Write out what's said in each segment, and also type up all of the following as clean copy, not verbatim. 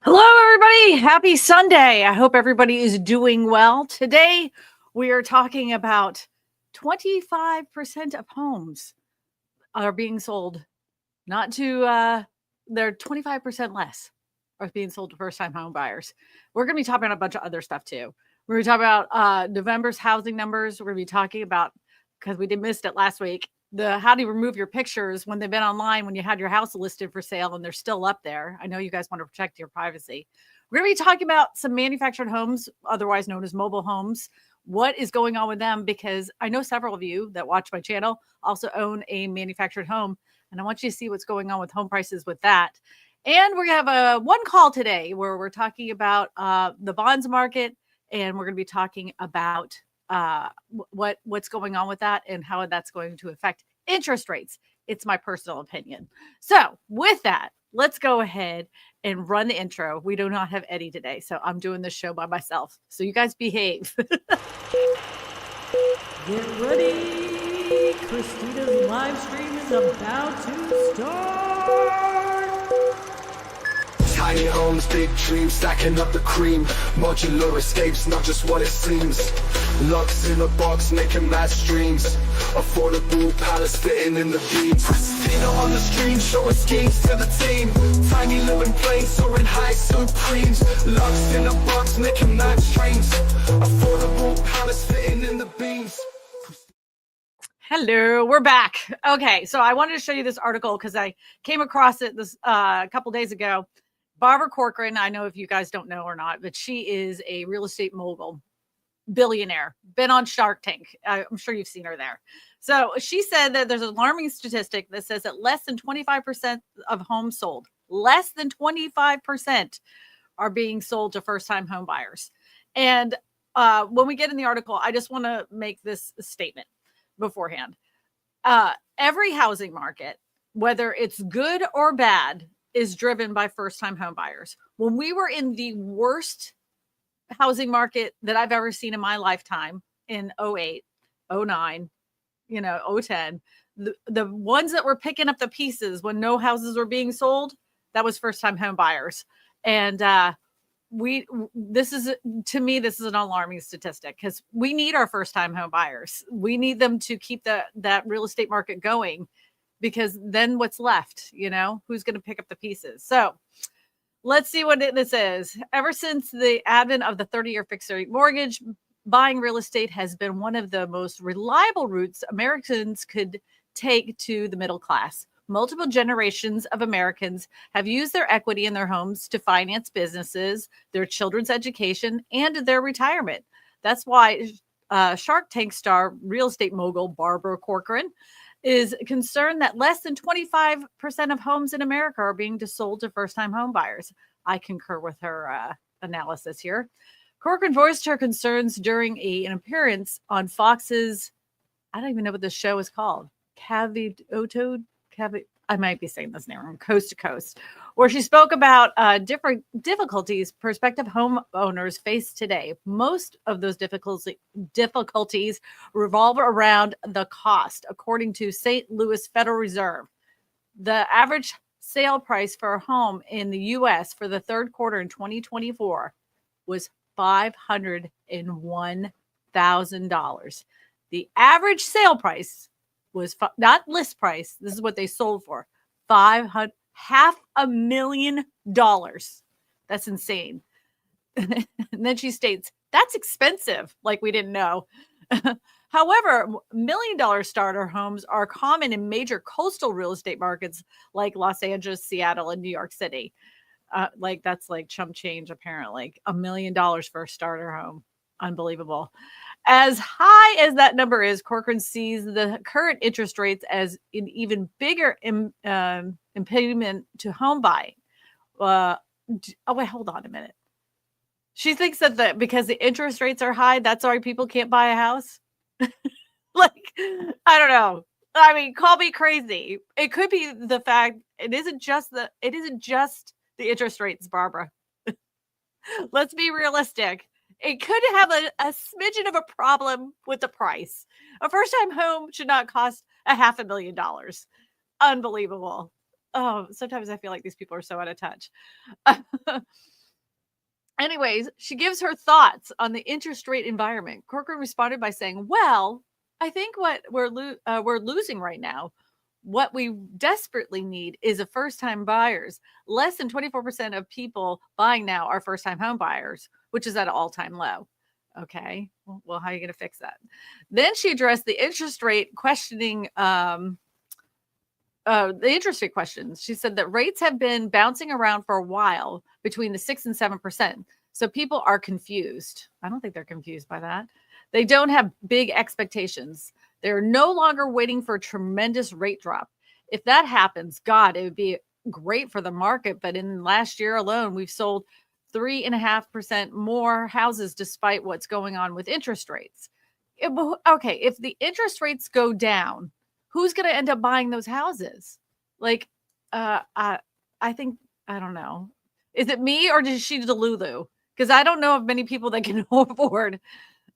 Hello, everybody. Happy Sunday. I hope everybody is doing well. Today, we are talking about 25% of homes are being sold, not to, they're 25% less are being sold to first time home buyers. We're going to be talking about a bunch of other stuff too. We're going to talk about November's housing numbers. We're going to be talking about, because we did missed it last week, the how do you remove your pictures when they've been online when you had your house listed for sale and they're still up there. I know you guys want to protect your privacy. We're going to be talking about some manufactured homes, otherwise known as mobile homes. What is going on with them? Because I know several of you that watch my channel also own a manufactured home, and I want you to see what's going on with home prices with that. And we're going to have a one call today where we're talking about the bonds market, and we're going to be talking about what's going on with that and how that's going to affect interest rates. It's my personal opinion. So with that, let's go ahead and run the intro. We do not have Eddie today, so I'm doing this show by myself. So you guys behave. Get ready! Kristina's live stream is about to start! Tiny homes, big dreams, stacking up the cream. Modular escapes, not just what it seems. Locks in a box, making mad streams. Affordable palace fitting in the beams. Kristina on the stream, showing schemes to the team. Tiny living planes, soaring high supremes. Locks in a box, making mad streams. Affordable palace fitting in the beams. Hello, we're back. Okay, so I wanted to show you this article because I came across it this a couple days ago. Barbara Corcoran, I know if you guys don't know or not, but she is a real estate mogul, billionaire, been on Shark Tank. I'm sure you've seen her there. So she said that there's an alarming statistic that says that less than 25% of homes sold, less than 25% are being sold to first-time home buyers. And when we get in the article, I just want to make this statement beforehand. Every housing market, whether it's good or bad, is driven by first-time home buyers. When we were in the worst housing market that I've ever seen in my lifetime in 08, 09, 010, the ones that were picking up the pieces when no houses were being sold, that was first-time home buyers. And this is an alarming statistic because we need our first-time home buyers. We need them to keep that real estate market going, because then what's left? Who's going to pick up the pieces? So let's see what this is. Ever since the advent of the 30-year fixed rate mortgage, buying real estate has been one of the most reliable routes Americans could take to the middle class. Multiple generations of Americans have used their equity in their homes to finance businesses, their children's education, and their retirement. That's why Shark Tank star real estate mogul Barbara Corcoran is concerned that less than 25% of homes in America are being sold to first-time home buyers. I concur with her analysis here. Corcoran voiced her concerns during an appearance on Fox's, I don't even know what this show is called, I might be saying this name wrong, Coast to Coast, where she spoke about different difficulties prospective homeowners face today. Most of those difficulties revolve around the cost, according to St. Louis Federal Reserve. The average sale price for a home in the U.S. for the third quarter in 2024 was $501,000. The average sale price was not list price. This is what they sold for. $500,000. That's insane. And then she states, that's expensive. Like we didn't know. However, $1 million starter homes are common in major coastal real estate markets like Los Angeles, Seattle, and New York City. That's like chump change, apparently. $1 million for a starter home. Unbelievable. As high as that number is, Corcoran sees the current interest rates as an even bigger impediment to home buying. Hold on a minute. She thinks that because the interest rates are high, that's why people can't buy a house. I don't know. I mean, call me crazy. It could be the fact it isn't just the interest rates, Barbara. Let's be realistic. It could have a smidgen of a problem with the price. A first-time home should not cost $500,000. Unbelievable. Oh, sometimes I feel like these people are so out of touch. Anyways, she gives her thoughts on the interest rate environment. Corcoran responded by saying, "Well, I think what we're losing right now, what we desperately need is a first-time buyers. Less than 24% of people buying now are first-time home buyers, which is at an all-time low." Okay, well, how are you going to fix that? Then she addressed the interest rate questions. She said that rates have been bouncing around for a while between the 6 and 7%. So people are confused. I don't think they're confused by that. They don't have big expectations. They're no longer waiting for a tremendous rate drop. If that happens, God, it would be great for the market. But in last year alone, we've sold 3.5% more houses despite what's going on with interest rates. Okay, if the interest rates go down, who's going to end up buying those houses? Like, I think, I don't know. Is it me or is she Delulu? Because I don't know of many people that can afford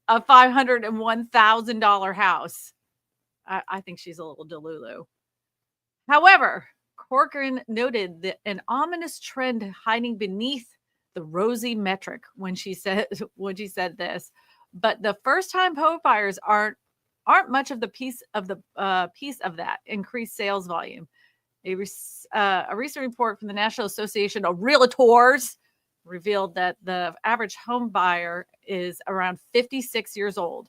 a $501,000 house. I think she's a little Delulu. However, Corcoran noted that an ominous trend hiding beneath the rosy metric when she said this. But the first-time home buyers aren't much of the piece of that increased sales volume. A recent report from the National Association of Realtors revealed that the average home buyer is around 56 years old.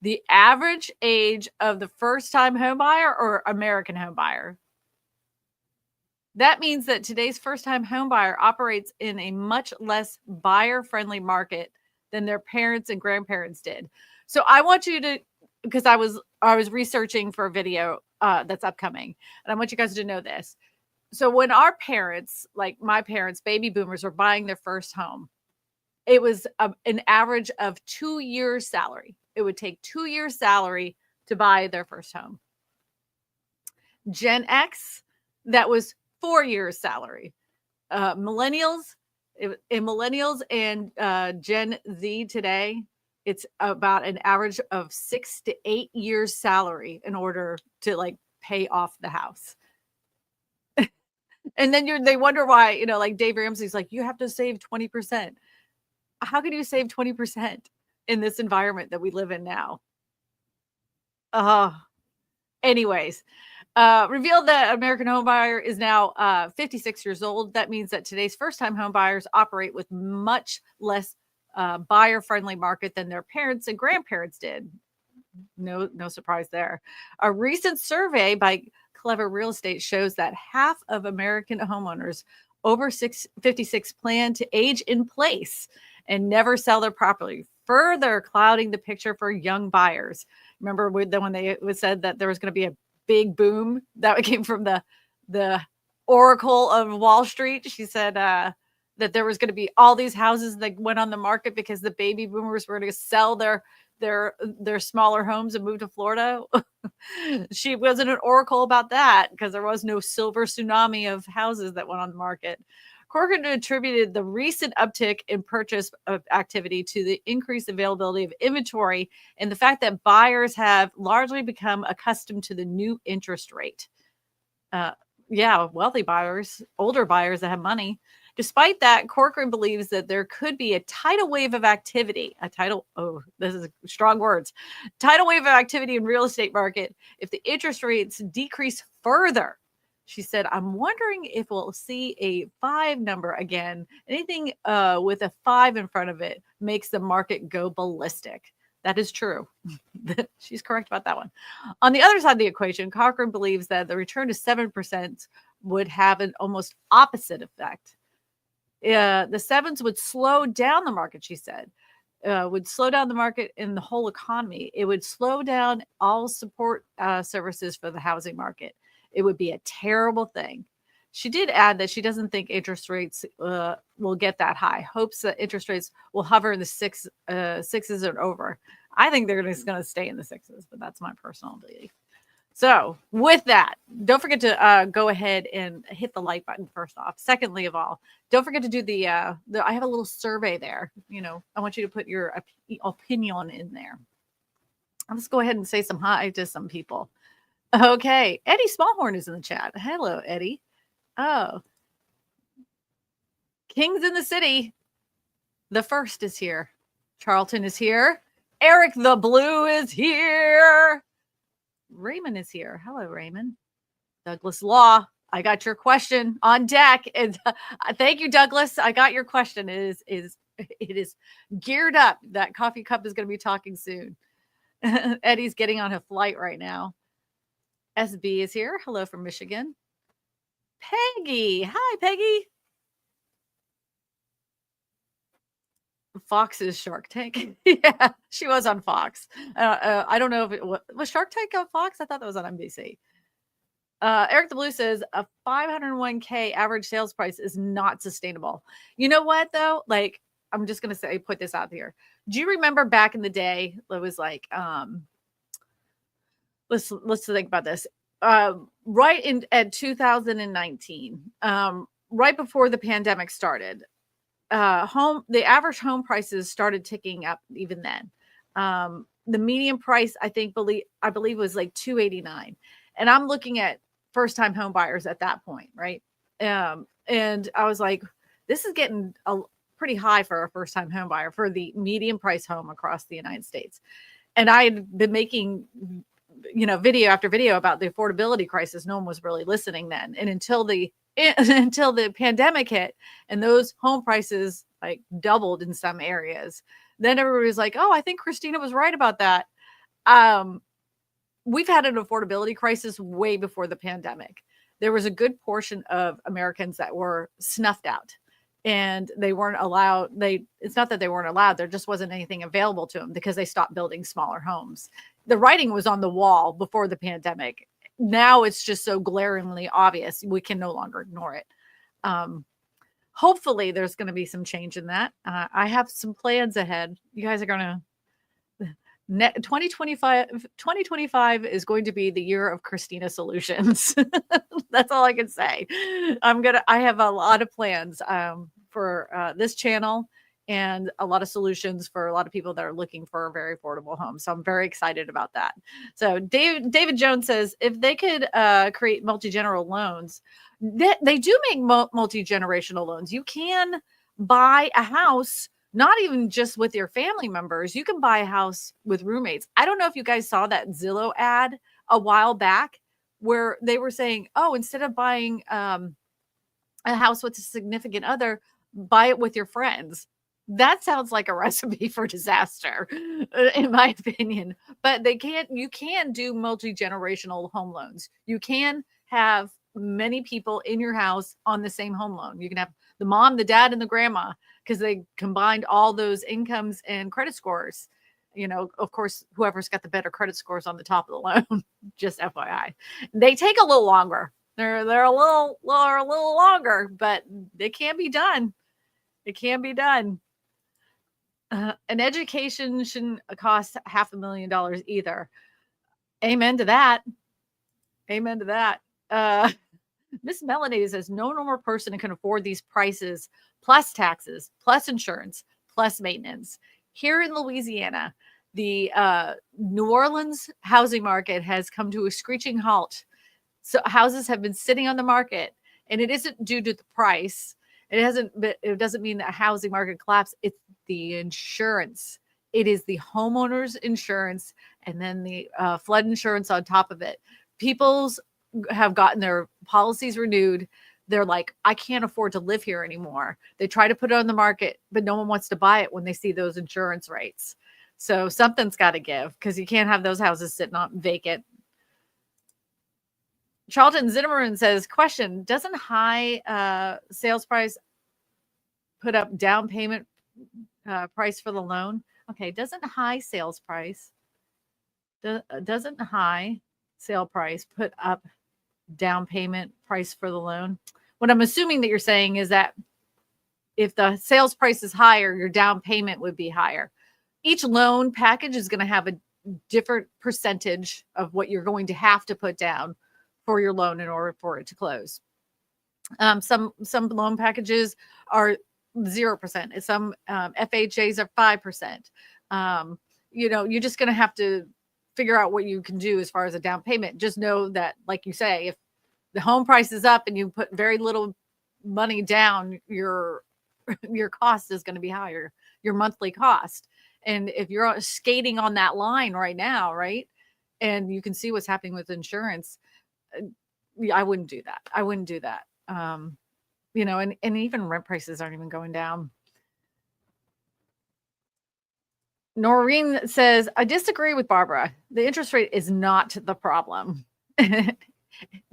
The average age of the first-time home buyer or American home buyer? That means that today's first-time home buyer operates in a much less buyer-friendly market than their parents and grandparents did. So I want you to, because I was researching for a video that's upcoming, and I want you guys to know this. So when our parents, like my parents, baby boomers, were buying their first home, it was an average of 2 years' salary. It would take 2 years' salary to buy their first home. Gen X, that was 4 years' salary. Millennials and Gen Z today, it's about an average of 6 to 8 years' salary in order to like pay off the house. And then they wonder why, like Dave Ramsey's like, you have to save 20%. How can you save 20% in this environment that we live in now? Anyways, revealed that American home buyer is now 56 years old. That means that today's first-time home buyers operate with much less buyer-friendly market than their parents and grandparents did. No surprise there. A recent survey by Clever Real Estate shows that half of American homeowners over 56 plan to age in place and never sell their property, further clouding the picture for young buyers. Remember when they said that there was going to be a big boom that came from the Oracle of Wall Street? She said that there was going to be all these houses that went on the market because the baby boomers were going to sell their smaller homes and move to Florida. She wasn't an oracle about that because there was no silver tsunami of houses that went on the market. Corcoran attributed the recent uptick in purchase activity to the increased availability of inventory and the fact that buyers have largely become accustomed to the new interest rate. Wealthy buyers, older buyers that have money. Despite that, Corcoran believes that there could be a tidal wave of activity. This is strong words. Tidal wave of activity in real estate market if the interest rates decrease further. She said, I'm wondering if we'll see a 5 number again. Anything with a 5 in front of it makes the market go ballistic. That is true. She's correct about that one. On the other side of the equation, Corcoran believes that the return to 7% would have an almost opposite effect. The sevens would slow down the market, she said, would slow down the market in the whole economy. It would slow down all support services for the housing market. It would be a terrible thing. She did add that she doesn't think interest rates will get that high. Hopes that interest rates will hover in the sixes and over. I think they're just going to stay in the sixes, but that's my personal belief. So with that, don't forget to go ahead and hit the like button first off. Secondly of all, don't forget to do the I have a little survey there. I want you to put your opinion in there. Let's go ahead and say some hi to some people. Okay. Eddie Smallhorn is in the chat. Hello, Eddie. Oh, Kings in the City. The first is here. Charlton is here. Eric the Blue is here. Raymond is here. Hello, Raymond. Douglas Law. I got your question on deck. And thank you, Douglas. I got your question. It is geared up. That coffee cup is going to be talking soon. Eddie's getting on a flight right now. SB is here. Hello from Michigan. Peggy. Hi, Peggy. Fox's Shark Tank. Yeah, she was on Fox. I don't know if it was Shark Tank on Fox. I thought that was on NBC. Eric the Blue says a 501k average sales price is not sustainable. You know what though? Like, I'm just gonna say, put this out here. Do you remember back in the day? It was like, let's think about this. Right in at 2019, right before the pandemic started, the average home prices started ticking up even then. The median price, I believe was like 289. And I'm looking at first time home buyers at that point, right? And I was like, this is getting pretty high for a first time home buyer for the median price home across the United States. And I had been making, video after video about the affordability crisis. No one was really listening then. And until the pandemic hit and those home prices like doubled in some areas, then everybody was like, oh, I think Kristina was right about that. We've had an affordability crisis way before the pandemic. There was a good portion of Americans that were snuffed out and they weren't allowed. It's not that they weren't allowed. There just wasn't anything available to them because they stopped building smaller homes. The writing was on the wall before the pandemic. Now it's just so glaringly obvious. We can no longer ignore it. Hopefully there's going to be some change in that. I have some plans ahead. You guys are going to 2025 is going to be the year of Kristina solutions. That's all I can say. I have a lot of plans for this channel and a lot of solutions for a lot of people that are looking for a very affordable home. So I'm very excited about that. So David Jones says, if they could create multi-generational loans, they do make multi-generational loans. You can buy a house, not even just with your family members. You can buy a house with roommates. I don't know if you guys saw that Zillow ad a while back where they were saying, oh, instead of buying a house with a significant other, buy it with your friends. That sounds like a recipe for disaster, in my opinion. But you can do multi-generational home loans. You can have many people in your house on the same home loan. You can have the mom, the dad, and the grandma, because they combined all those incomes and credit scores. Of course, whoever's got the better credit scores on the top of the loan, just FYI. They take a little longer. They're a little longer, but it can be done. It can be done. An education shouldn't cost $500,000 either. Amen to that. Amen to that. Miss Melanie says no normal person can afford these prices, plus taxes, plus insurance, plus maintenance. Here in Louisiana, the New Orleans housing market has come to a screeching halt. So houses have been sitting on the market, and it isn't due to the price. It doesn't mean that housing market collapse. It's the insurance. It is the homeowner's insurance and then the flood insurance on top of it. People's have gotten their policies renewed. They're like, I can't afford to live here anymore. They try to put it on the market, but no one wants to buy it when they see those insurance rates. So something's got to give because you can't have those houses sitting on vacant. Charlton Zimmerman says, question, doesn't high sales price put up down payment price for the loan? Okay, doesn't high sale price put up down payment price for the loan? What I'm assuming that you're saying is that if the sales price is higher, your down payment would be higher. Each loan package is going to have a different percentage of what you're going to have to put down for your loan in order for it to close. Some loan packages are 0%. Some FHAs are 5%. You're just going to have to figure out what you can do as far as a down payment. Just know that, like you say, if the home price is up and you put very little money down, your cost is going to be higher, your monthly cost. And if you're skating on that line right now, right, and you can see what's happening with insurance, I wouldn't do that. I wouldn't do that. You know, and even rent prices aren't even going down. Noreen says, I disagree with Barbara. The interest rate is not the problem.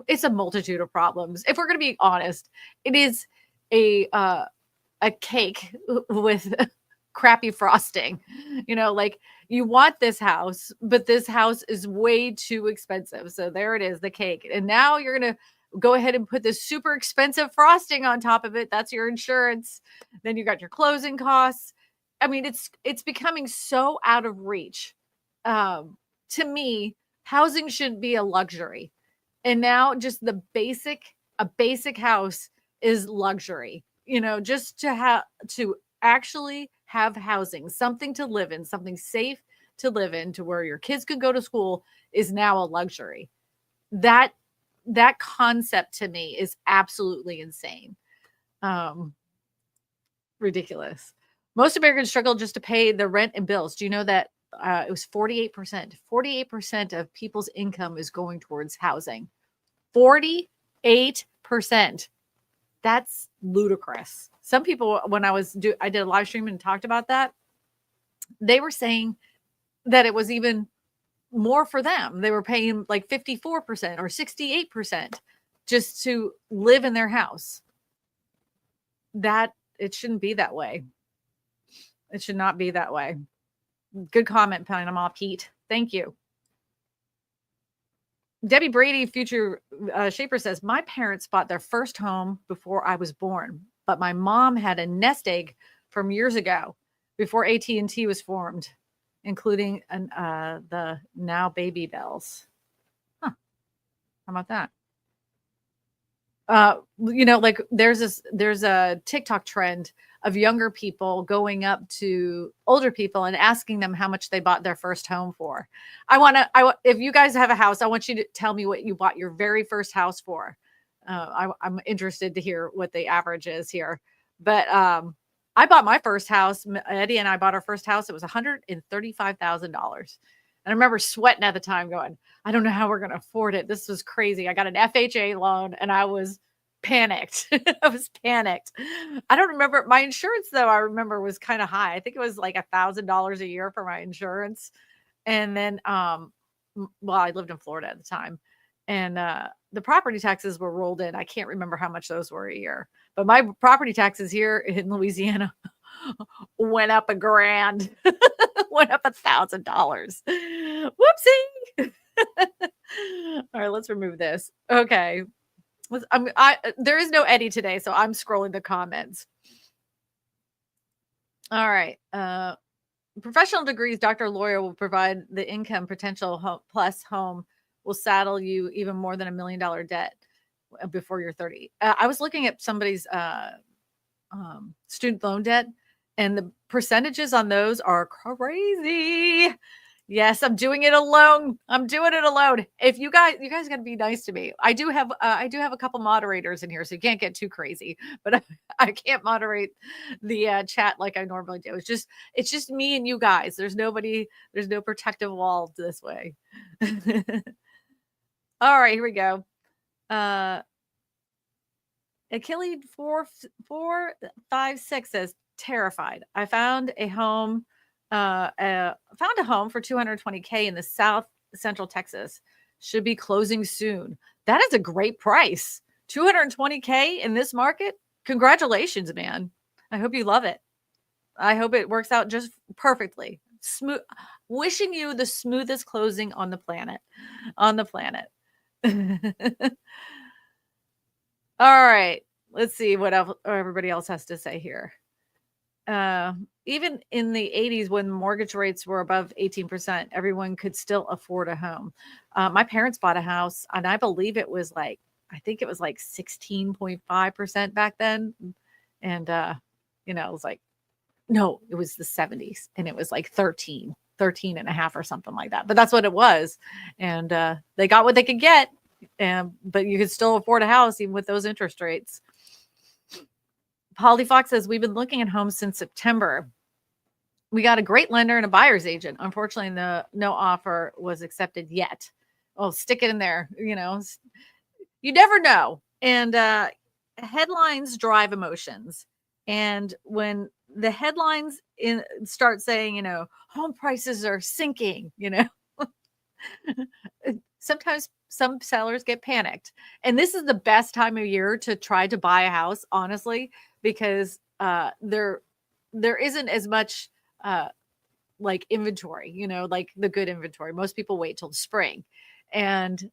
It's a multitude of problems. If we're going to be honest, it is a cake with crappy frosting. You know, like, you want this house, but this house is way too expensive. So there it is, the cake. And now you're going to go ahead and put this super expensive frosting on top of it. That's your insurance. Then you got your closing costs. I mean, it's becoming so out of reach. To me, housing should be a luxury. And now just a basic house is luxury. You know, just to actually have housing, something to live in, something safe to live in, to where your kids could go to school, is now a luxury. That concept to me is absolutely insane. Ridiculous. Most Americans struggle just to pay the rent and bills. Do you know that it was 48%? 48% of people's income is going towards housing. 48%. That's ludicrous. Some people, when I did a live stream and talked about that, they were saying that it was even more for them. They were paying like 54% or 68% just to live in their house. That it shouldn't be that way. It should not be that way. Good comment, Panama Pete. Thank you. Debbie Brady, future shaper, says, my parents bought their first home before I was born, but my mom had a nest egg from years ago before AT&T was formed, including the now baby bells. Huh. How about that? You know, like there's a TikTok trend of younger people going up to older people and asking them how much they bought their first home for. If you guys have a house, I want you to tell me what you bought your very first house for. I'm interested to hear what the average is here. But I bought my first house. Eddie and I bought our first house. It was $135,000. And I remember sweating at the time going, I don't know how we're going to afford it. This was crazy. I got an FHA loan and I was panicked. I was panicked. I don't remember my insurance though. I remember was kind of high. I think it was like $1,000 a year for my insurance. And then, well, I lived in Florida at the time, and the property taxes were rolled in. I can't remember how much those were a year, but my property taxes here in Louisiana went up $1,000, went up $1,000. Whoopsie. All right, let's remove this. Okay. There is no Eddie today, so I'm scrolling the comments. All right. Professional degrees, doctor, lawyer will provide the income potential plus home will saddle you even more than $1 million debt before you're 30. I was looking at somebody's student loan debt, and the percentages on those are crazy. Yes, I'm doing it alone. I'm doing it alone. If you guys got to be nice to me. I do have a couple moderators in here, so you can't get too crazy. But I can't moderate the chat like I normally do. It's just me and you guys. There's no protective wall this way. All right, here we go. Achilles 456 says, terrified. I found a home. Found a home for $220K in the South Central Texas. Should be closing soon. That is a great price. $220K in this market. Congratulations, man. I hope you love it. I hope it works out just perfectly. Smooth. Wishing you the smoothest closing on the planet. All right. Let's see what everybody else has to say here. Even in the 80s, when mortgage rates were above 18%, everyone could still afford a home. My parents bought a house, and I believe it was like 16.5% back then. And, it was like, no, it was the 70s, and it was like 13. 13 and a half or something like that. But that's what it was. And they got what they could get. But you could still afford a house even with those interest rates. Polly Fox says, we've been looking at homes since September. We got a great lender and a buyer's agent. Unfortunately, no offer was accepted yet. Oh, stick it in there. You know, you never know. And headlines drive emotions. And when the headlines start saying, you know, home prices are sinking, you know, sometimes some sellers get panicked. And this is the best time of year to try to buy a house, honestly, because there isn't as much like inventory, you know, like the good inventory. Most people wait till the spring. And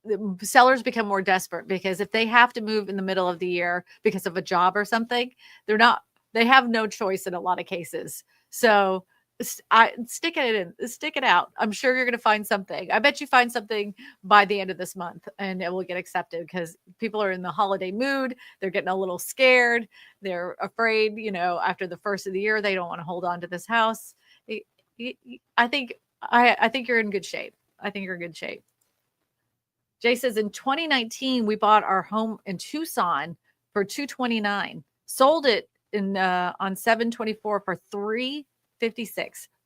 the sellers become more desperate because if they have to move in the middle of the year because of a job or something, they have no choice in a lot of cases. So stick it out. I'm sure you're going to find something. I bet you find something by the end of this month and it will get accepted because people are in the holiday mood. They're getting a little scared. They're afraid, you know, after the first of the year, they don't want to hold on to this house. I think you're in good shape. I think you're in good shape. Jay says in 2019, we bought our home in Tucson for $229, sold it on 7/24 for $356,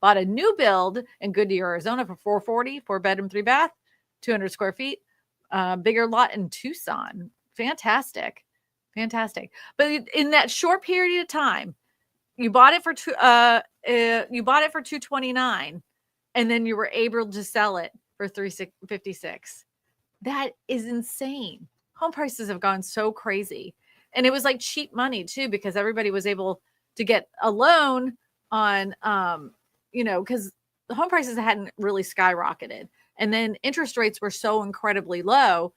bought a new build in Goodyear, Arizona for $440, 4-bedroom, 3-bath, 200 square feet, bigger lot in Tucson. Fantastic. But in that short period of time, you bought it for $229, and then you were able to sell it for $356. That is insane. Home prices have gone so crazy. And it was like cheap money too, because everybody was able to get a loan on, you know, because the home prices hadn't really skyrocketed. And then interest rates were so incredibly low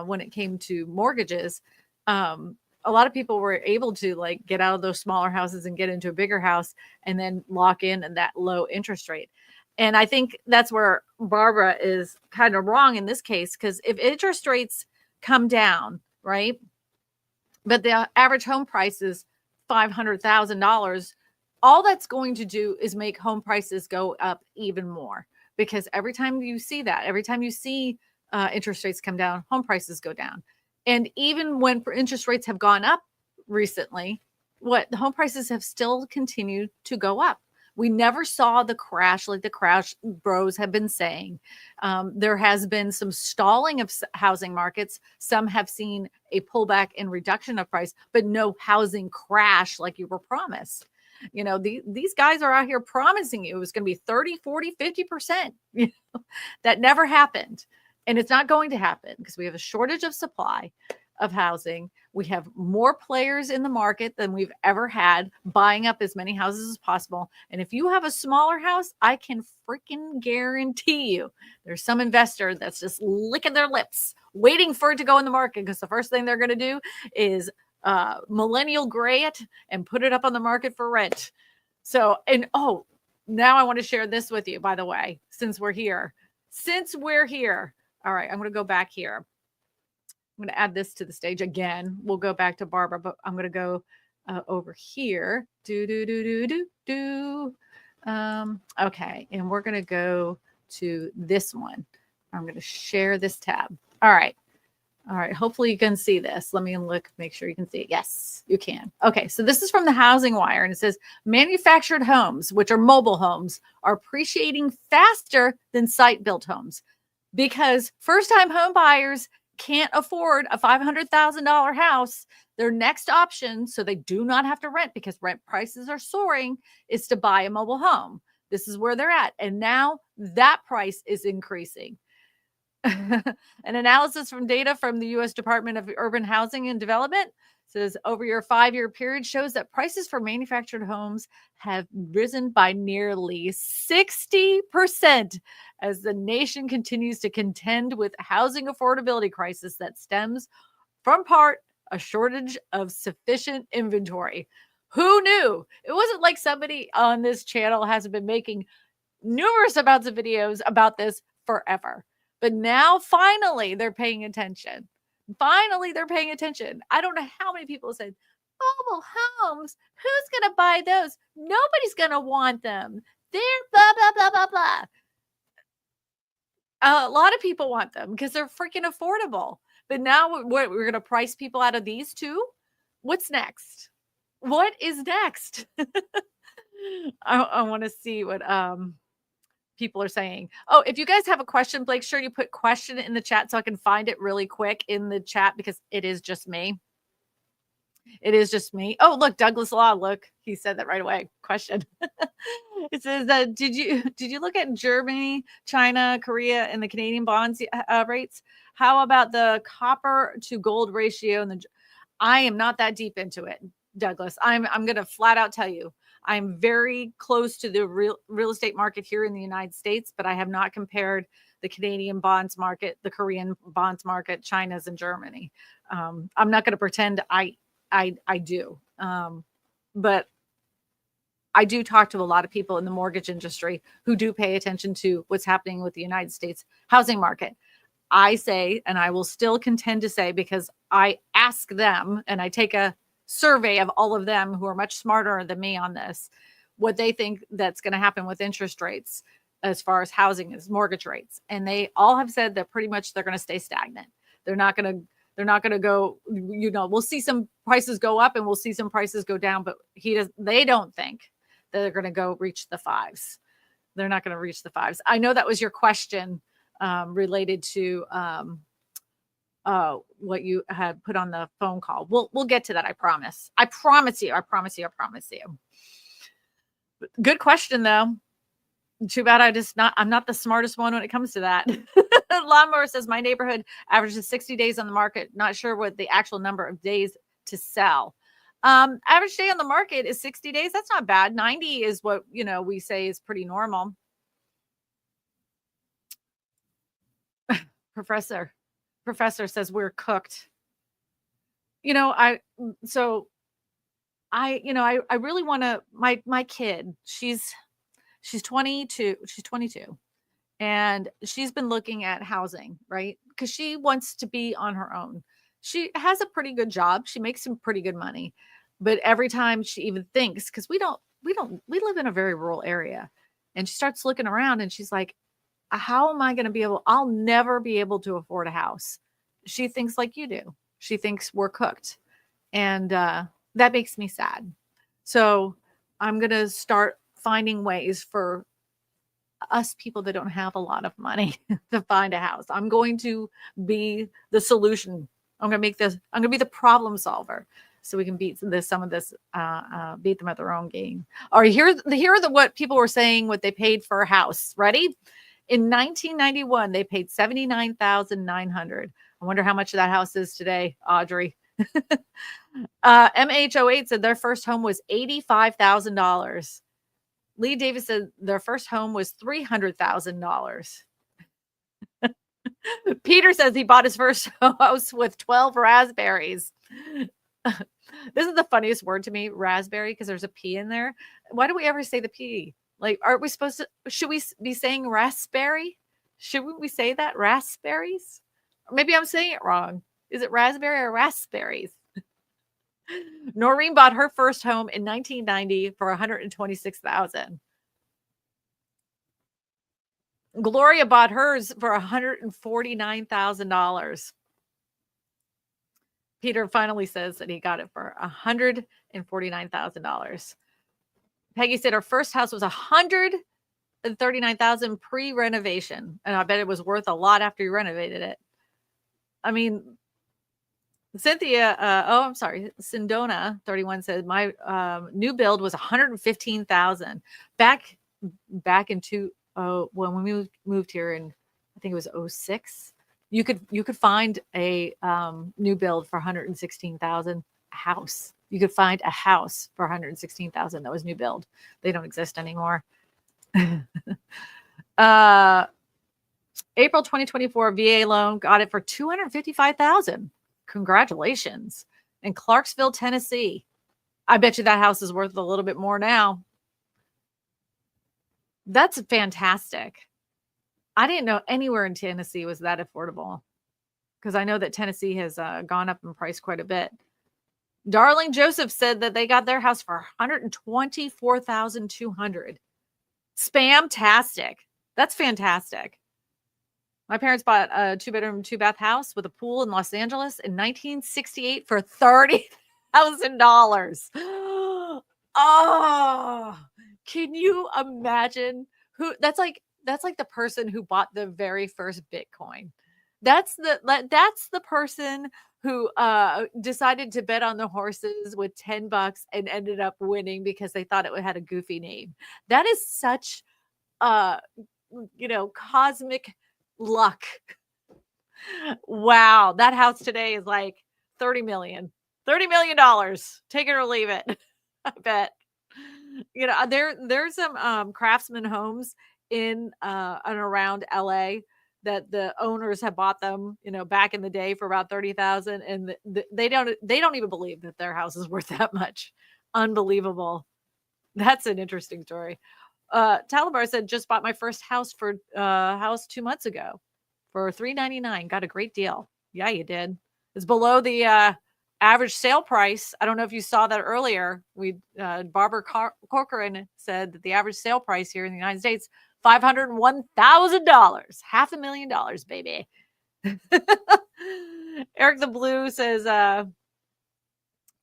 when it came to mortgages. A lot of people were able to like get out of those smaller houses and get into a bigger house and then lock in that low interest rate. And I think that's where Barbara is kind of wrong in this case, because if interest rates come down, right, but the average home price is $500,000, all that's going to do is make home prices go up even more. Because every time you see interest rates come down, home prices go down. And even when interest rates have gone up recently, the home prices have still continued to go up. We never saw the crash like the crash bros have been saying. There has been some stalling of housing markets. Some have seen a pullback and reduction of price, but no housing crash like you were promised. You know, these guys are out here promising you it was going to be 30, 40, 50%. You know, that never happened. And it's not going to happen because we have a shortage of supply of housing. We have more players in the market than we've ever had, buying up as many houses as possible. And if you have a smaller house, I can freaking guarantee you there's some investor that's just licking their lips, waiting for it to go in the market, because the first thing they're going to do is millennial gray it and put it up on the market for rent. So, and now I want to share this with you, by the way, since we're here. All right, I'm going to go back here. I'm going to add this to the stage again. We'll go back to Barbara, but I'm going to go over here. Okay, and we're going to go to this one. I'm going to share this tab. All right. Hopefully you can see this. Let me look, make sure you can see it. Yes, you can. Okay, so this is from the Housing Wire, and it says manufactured homes, which are mobile homes, are appreciating faster than site-built homes because first-time home buyers can't afford a $500,000 house. Their next option, so they do not have to rent because rent prices are soaring, is to buy a mobile home. This is where they're at. And now that price is increasing. An analysis from data from the U.S. Department of Urban Housing and Development says over your 5-year period shows that prices for manufactured homes have risen by nearly 60% as the nation continues to contend with housing affordability crisis that stems from part a shortage of sufficient inventory. Who knew? It wasn't like somebody on this channel hasn't been making numerous amounts of videos about this forever. But now finally they're paying attention. I don't know how many people said, mobile homes, who's going to buy those? Nobody's going to want them. They're blah, blah, blah, blah, blah. A lot of people want them because they're freaking affordable. But now we're going to price people out of these too? What's next? What is next? I want to see what people are saying. Oh, if you guys have a question, Blake, sure you put question in the chat so I can find it really quick in the chat because it is just me. It is just me. Oh, look, Douglas Law. Look, he said that right away. Question. It says, did you look at Germany, China, Korea, and the Canadian bonds rates? How about the copper to gold ratio? And I am not that deep into it, Douglas. I'm going to flat out tell you, I'm very close to the real estate market here in the United States, but I have not compared the Canadian bonds market, the Korean bonds market, China's, and Germany. I'm not going to pretend I do. But I do talk to a lot of people in the mortgage industry who do pay attention to what's happening with the United States housing market. I say, and I will still contend to say, because I ask them and I take a survey of all of them who are much smarter than me on this, what they think that's going to happen with interest rates as far as housing is mortgage rates. And they all have said that pretty much they're going to stay stagnant. They're not going to go, we'll see some prices go up and we'll see some prices go down, but they don't think that they're going to go reach the fives. They're not going to reach the fives. I know that was your question related to what you had put on the phone call. We'll get to that. I promise. I promise you. Good question though. Too bad I'm not the smartest one when it comes to that. Lawnmower says my neighborhood averages 60 days on the market. Not sure what the actual number of days to sell. Average day on the market is 60 days. That's not bad. 90 is what, we say is pretty normal. Professor says we're cooked. I really want to, my kid, she's 22. She's 22 and she's been looking at housing, right? Because she wants to be on her own. She has a pretty good job. She makes some pretty good money, but every time she even thinks, because we live in a very rural area, and she starts looking around and she's like, how am I going to be able, I'll never be able to afford a house. She thinks like you do. She thinks we're cooked. And that makes me sad. So I'm going to start finding ways for us people that don't have a lot of money to find a house. I'm going to be the solution. I'm going to be the problem solver so we can beat them at their own game. All right, here are what people were saying, what they paid for a house. Ready? In 1991, they paid $79,900. I wonder how much of that house is today, Audrey. MH08 said their first home was $85,000. Lee Davis said their first home was $300,000. Peter says he bought his first house with 12 raspberries. This is the funniest word to me, raspberry, because there's a P in there. Why do we ever say the P? Like, aren't we supposed to, should we be saying raspberry? Shouldn't we say that? Raspberries? Or maybe I'm saying it wrong. Is it raspberry or raspberries? Noreen bought her first home in 1990 for $126,000. Gloria bought hers for $149,000. Peter finally says that he got it for $149,000. Peggy said her first house was $139,000 pre-renovation, and I bet it was worth a lot after you renovated it. I mean, Cynthia, Sindona 31 said my new build was $115,000 back in when we moved here in, I think it was 2006. You could find a new build for $116,000 a house. You could find a house for $116,000 that was new build. They don't exist anymore. April 2024 VA loan, got it for $255,000. Congratulations. In Clarksville, Tennessee. I bet you that house is worth a little bit more now. That's fantastic. I didn't know anywhere in Tennessee was that affordable, because I know that Tennessee has gone up in price quite a bit. Darling Joseph said that they got their house for $124,200. Spam-tastic. That's fantastic. My parents bought a 2-bedroom, 2-bath house with a pool in Los Angeles in 1968 for $30,000. Oh, can you imagine that's like the person who bought the very first Bitcoin. That's the person who decided to bet on the horses with $10 and ended up winning because they thought it had a goofy name. That is such cosmic luck. Wow, that house today is like $30 million. $30 million. Take it or leave it. I bet. There's some craftsman homes in and around LA that the owners have bought them, back in the day for about 30,000, and they don't even believe that their house is worth that much. Unbelievable. That's an interesting story. Talabar said, just bought my first house 2 months ago for $399. Got a great deal. Yeah, you did. It's below the average sale price. I don't know if you saw that earlier. Barbara Corcoran said that the average sale price here in the United States, $501,000, $500,000, baby. Eric the Blue says,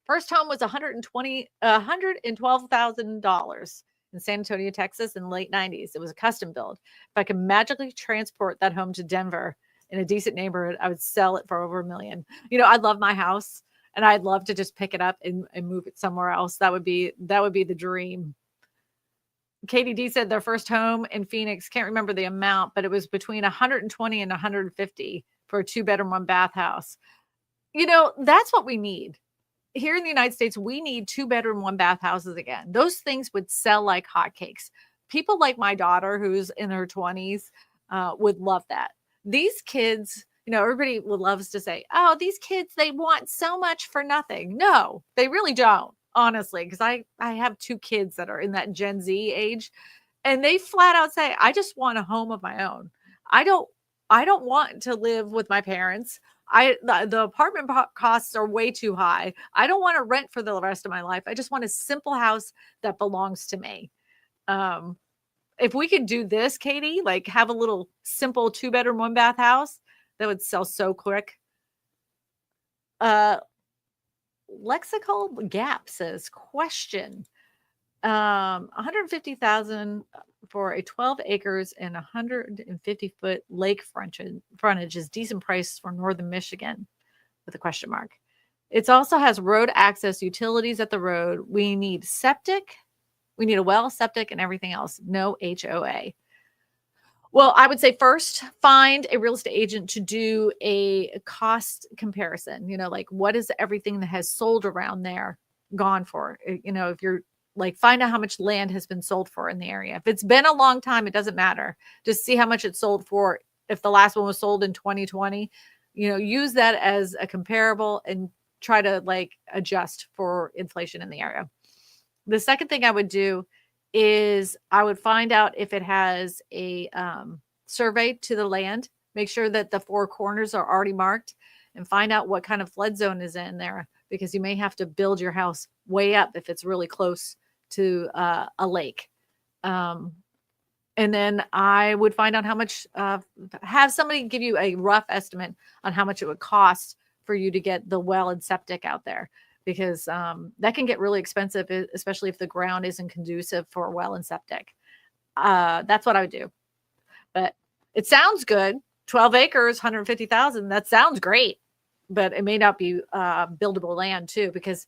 first home was $112,000 in San Antonio, Texas in the late 90s. It was a custom build. If I could magically transport that home to Denver in a decent neighborhood, I would sell it for over $1 million. I love my house and I'd love to just pick it up and move it somewhere else. That would be the dream. Katie D said their first home in Phoenix, can't remember the amount, but it was between 120 and 150 for a 2-bedroom, 1-bath house. That's what we need. Here in the United States, we need 2-bedroom, 1-bath houses again. Those things would sell like hotcakes. People like my daughter, who's in her 20s, would love that. These kids, everybody loves to say, oh, these kids, they want so much for nothing. No, they really don't, honestly, because I have 2 kids that are in that Gen Z age, and they flat out say, I just want a home of my own. I don't want to live with my parents. The apartment costs are way too high. I don't want to rent for the rest of my life. I just want a simple house that belongs to me. If we could do this, Katie, like have a little simple 2-bedroom, 1-bath house, that would sell so quick. Lexical Gap says, question. 150,000 for a 12 acres and 150-foot lake frontage is decent price for northern Michigan, with a question mark. It also has road access, utilities at the road. We need septic. We need a well, septic, and everything else. No HOA. Well, I would say first find a real estate agent to do a cost comparison. Like what is everything that has sold around there gone for? If you're find out how much land has been sold for in the area. If it's been a long time, it doesn't matter. Just see how much it sold for. If the last one was sold in 2020, use that as a comparable and try to adjust for inflation in the area. The second thing I would do is I would find out if it has a survey to the land, make sure that the 4 corners are already marked, and find out what kind of flood zone is in there, because you may have to build your house way up if it's really close to a lake. And then I would find out how much, have somebody give you a rough estimate on how much it would cost for you to get the well and septic out there, because that can get really expensive, especially if the ground isn't conducive for a well and septic. That's what I would do. But it sounds good. 12 acres, 150,000. That sounds great, but it may not be buildable land too, because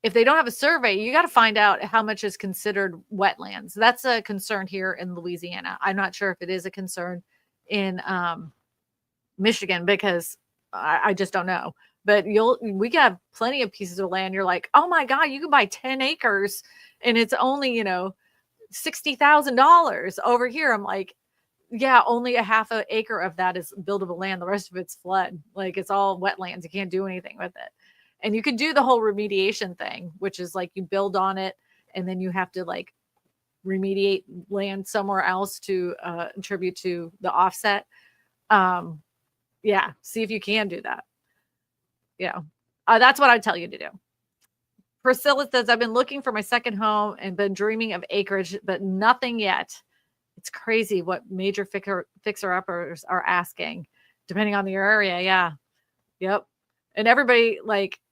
if they don't have a survey, you got to find out how much is considered wetlands. That's a concern here in Louisiana. I'm not sure if it is a concern in Michigan, because I just don't know. But we got plenty of pieces of land. You're like, oh my God, you can buy 10 acres and it's only, $60,000 over here. I'm like, yeah, only a half an acre of that is buildable land. The rest of it's flood. It's all wetlands. You can't do anything with it. And you could do the whole remediation thing, which is you build on it and then you have to remediate land somewhere else to attribute to the offset. Yeah, see if you can do that. That's what I'd tell you to do. Priscilla says, I've been looking for my second home and been dreaming of acreage, but nothing yet. It's crazy what major fixer-uppers are asking, depending on the area. Yeah. Yep. And everybody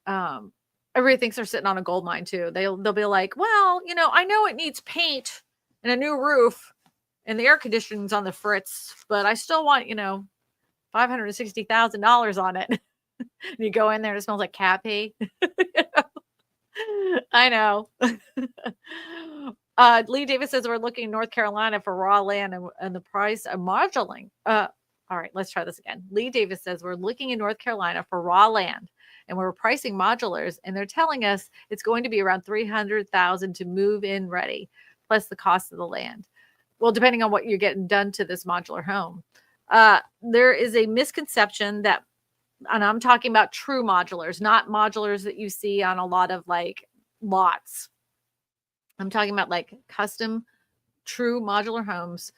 everybody thinks they're sitting on a gold mine too. They'll be like, well, I know it needs paint and a new roof and the air conditioning's on the fritz, but I still want, $560,000 on it. You go in there and it smells like cat pee. I know. Lee Davis says we're looking in North Carolina for raw land and the price of moduling. All right, let's try this again. Lee Davis says we're looking in North Carolina for raw land and we're pricing modulars and they're telling us it's going to be around $300,000 to move in ready, plus the cost of the land. Well, depending on what you're getting done to this modular home. There is a misconception that, and I'm talking about true modulars, not modulars that you see on a lot of lots. I'm talking about custom true modular homes.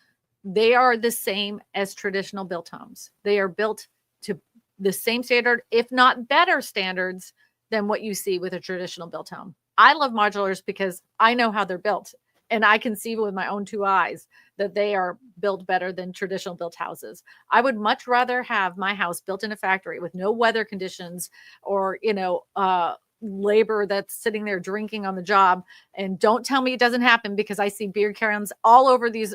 They are the same as traditional built homes. They are built to the same standard, if not better standards than what you see with a traditional built home. I love modulars because I know how they're built and I can see with my own two eyes that they are built better than traditional built houses. I would much rather have my house built in a factory with no weather conditions or, labor that's sitting there drinking on the job. And don't tell me it doesn't happen, because I see beer cans all over these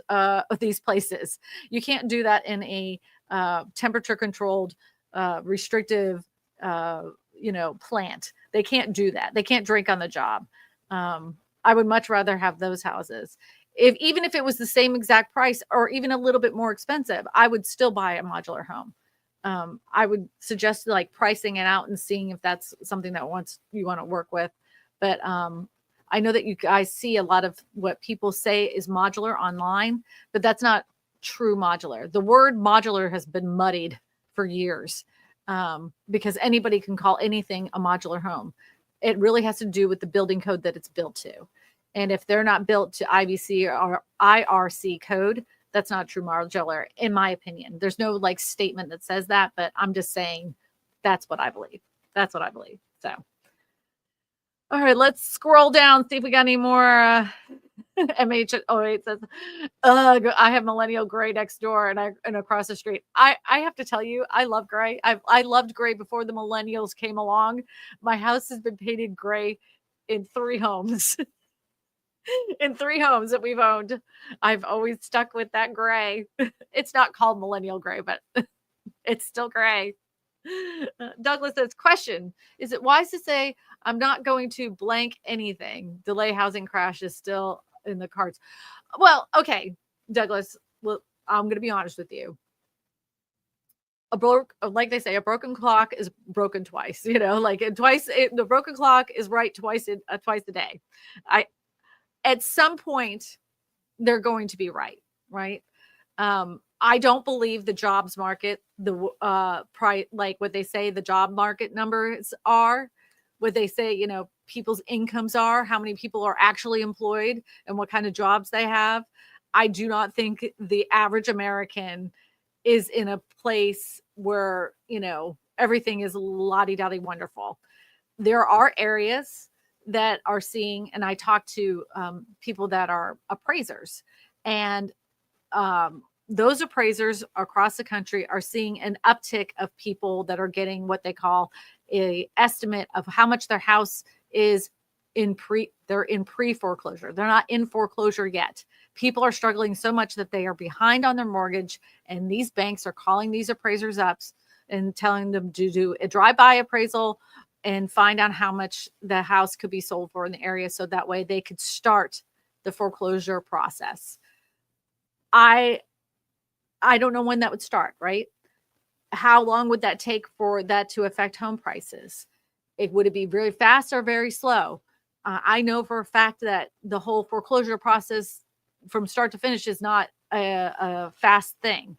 places. You can't do that in a temperature controlled, restrictive, plant. They can't do that. They can't drink on the job. I would much rather have those houses. Even if it was the same exact price or even a little bit more expensive, I would still buy a modular home. I would suggest pricing it out and seeing if that's something that you want to work with. But I know that you guys see a lot of what people say is modular online, but that's not true modular. The word modular has been muddied for years because anybody can call anything a modular home. It really has to do with the building code that it's built to. And if they're not built to IBC or IRC code, that's not true modular, in my opinion. There's no statement that says that, but I'm just saying that's what I believe. That's what I believe. So, all right, let's scroll down, see if we got any more. MH08 says, I have millennial gray next door and across the street. I have to tell you, I love gray. I loved gray before the millennials came along. My house has been painted gray in 3 homes. In 3 homes that we've owned, I've always stuck with that gray. It's not called millennial gray, but it's still gray. Douglas says, question, is it wise to say I'm not going to blank anything? Delay housing crash is still in the cards. Well, okay, Douglas, well, I'm going to be honest with you. Like they say, a broken clock is broken twice, the broken clock is right twice a day. At some point, they're going to be right? I don't believe the jobs market, what they say the job market numbers are, what they say, people's incomes are, how many people are actually employed and what kind of jobs they have. I do not think the average American is in a place where, everything is la-di-da-di wonderful. There are areas that are seeing, and I talk to people that are appraisers, and those appraisers across the country are seeing an uptick of people that are getting what they call a estimate of how much their house is they're in pre-foreclosure. They're not in foreclosure yet. People are struggling so much that they are behind on their mortgage, and these banks are calling these appraisers up and telling them to do a drive-by appraisal and find out how much the house could be sold for in the area, so that way they could start the foreclosure process. I don't know when that would start, right? How long would that take for that to affect home prices? Would it be very fast or very slow? I know for a fact that the whole foreclosure process from start to finish is not a fast thing.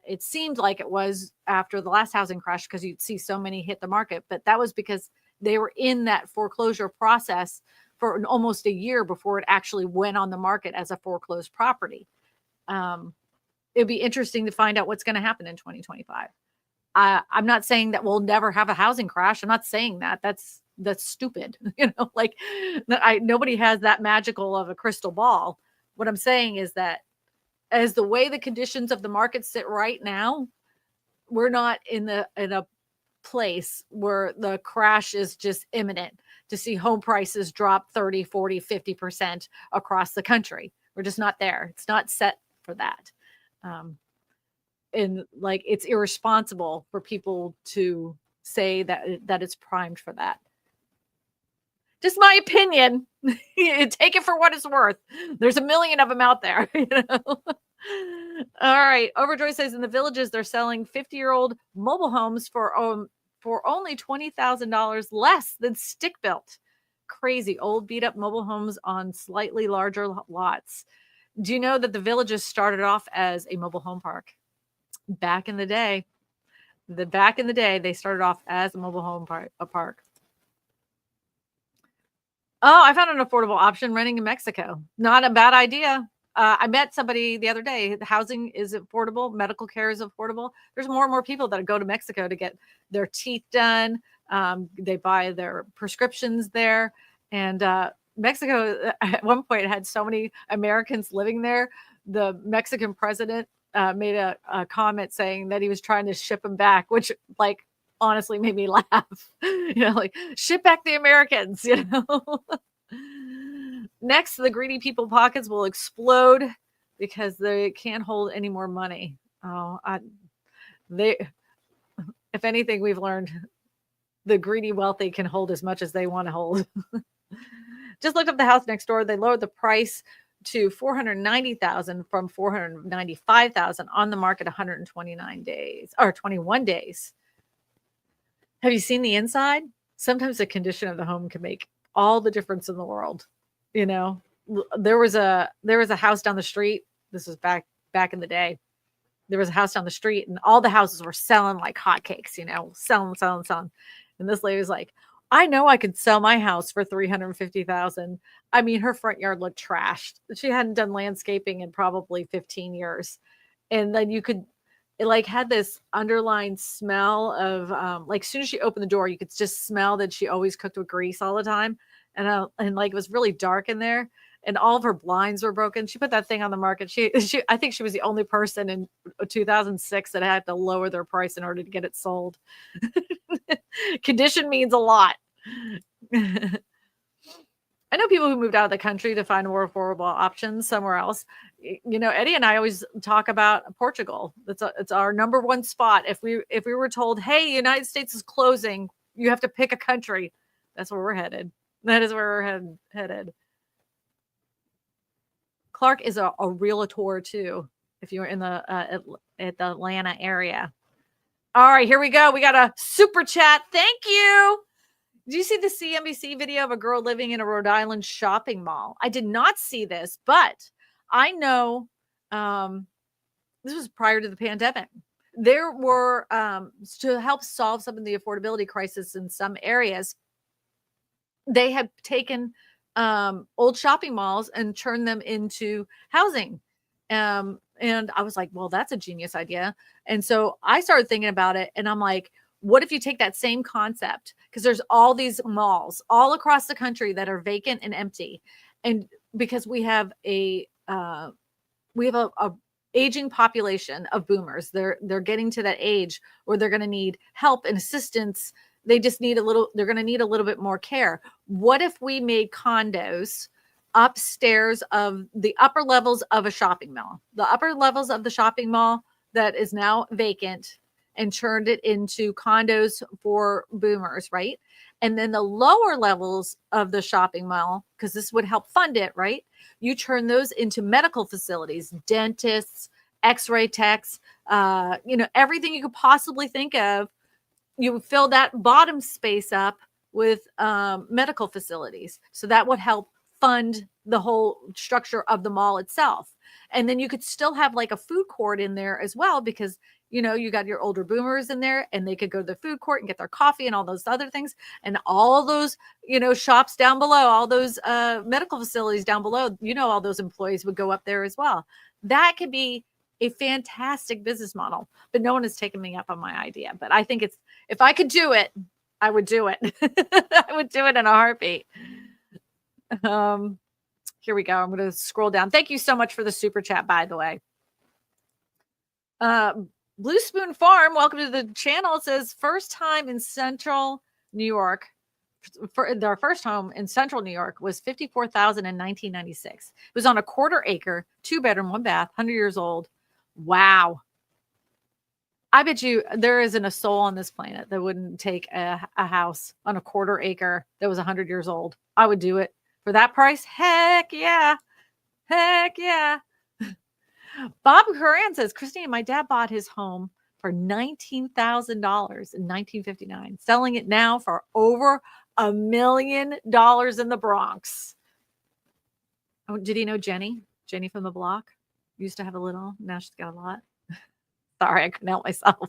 It seemed like it was after the last housing crash because you'd see so many hit the market, but that was because they were in that foreclosure process for almost a year before it actually went on the market as a foreclosed property. It'd be interesting to find out what's going to happen in 2025. I'm not saying that we'll never have a housing crash. I'm not saying that. That's stupid. Nobody has that magical of a crystal ball. What I'm saying is that as the way the conditions of the market sit right now, we're not in a place where the crash is just imminent to see home prices drop 30, 40, 50% across the country. We're just not there. It's not set for that. And like, it's irresponsible for people to say that it's primed for that. Just my opinion. Take it for what it's worth. There's a million of them out there. All right. Overjoy says in the Villages, they're selling 50-year-old mobile homes for only $20,000 less than stick built. Crazy old beat up mobile homes on slightly larger lots. Do you know that the Villages started off as a mobile home park? Back in the day, they started off as a mobile home park. Oh, I found an affordable option renting in Mexico. Not a bad idea. I met somebody the other day. The housing is affordable. Medical care is affordable. There's more and more people that go to Mexico to get their teeth done. They buy their prescriptions there. And Mexico, at one point, had so many Americans living there. The Mexican president made a comment saying that he was trying to ship them back, which, like, honestly made me laugh. Like, ship back the Americans, Next, the greedy people pockets will explode because they can't hold any more money. If anything, we've learned the greedy wealthy can hold as much as they want to hold. Just looked up the house next door. They lowered the price to $490,000 from $495,000 on the market 129 days or 21 days. Have you seen the inside? Sometimes the condition of the home can make all the difference in the world. There was a house down the street. This was back in the day. There was a house down the street and all the houses were selling like hotcakes, selling. And this lady was like, I know I could sell my house for $350,000. I mean, her front yard looked trashed. She hadn't done landscaping in probably 15 years. And then it like had this underlying smell of like, as soon as she opened the door, you could just smell that she always cooked with grease all the time. And like, it was really dark in there and all of her blinds were broken. She put that thing on the market. I think she was the only person in 2006 that had to lower their price in order to get it sold. Condition means a lot. I know people who moved out of the country to find more affordable options somewhere else. Eddie and I always talk about Portugal. It's our number one spot. If we were told, hey, United States is closing, you have to pick a country. That's where we're headed. That is where we're headed. Clark is a realtor too, if you're in the at the Atlanta area. All right, here we go. We got a super chat. Thank you. Did you see the CNBC video of a girl living in a Rhode Island shopping mall? I did not see this, but I know this was prior to the pandemic. There were, to help solve some of the affordability crisis in some areas, they had taken old shopping malls and turned them into housing. And I was like, well, that's a genius idea. And so I started thinking about it and I'm like, what if you take that same concept? Because there's all these malls all across the country that are vacant and empty. And because we have a aging population of boomers, they're getting to that age where they're going to need help and assistance. They're going to need a little bit more care. What if we made condos upstairs of the upper levels of a shopping mall, the upper levels of the shopping mall that is now vacant, and turned it into condos for boomers, right? And then the lower levels of the shopping mall, because this would help fund it, right? You turn those into medical facilities, dentists, x-ray techs, everything you could possibly think of. You fill that bottom space up with medical facilities. So that would help fund the whole structure of the mall itself. And then you could still have like a food court in there as well, because you got your older boomers in there and they could go to the food court and get their coffee and all those other things. And all those, shops down below, all those medical facilities down below, all those employees would go up there as well. That could be a fantastic business model, but no one has taken me up on my idea. But I think if I could do it, I would do it. I would do it in a heartbeat. Here we go. I'm going to scroll down. Thank you so much for the super chat, by the way. Blue Spoon Farm, welcome to the channel. It says first time in Central New York. For their first home in Central New York was $54,000 in 1996. It was on a quarter acre, 2-bedroom, 1 bath, 100 years old. Wow. I bet you there isn't a soul on this planet that wouldn't take a house on a quarter acre that was 100 years old. I would do it for that price. Heck yeah. Heck yeah. Bob Corcoran says, Christine, my dad bought his home for $19,000 in 1959, selling it now for over $1 million in the Bronx. Oh, did he know Jenny? Jenny from the block used to have a little. Now she's got a lot. Sorry, I couldn't help myself.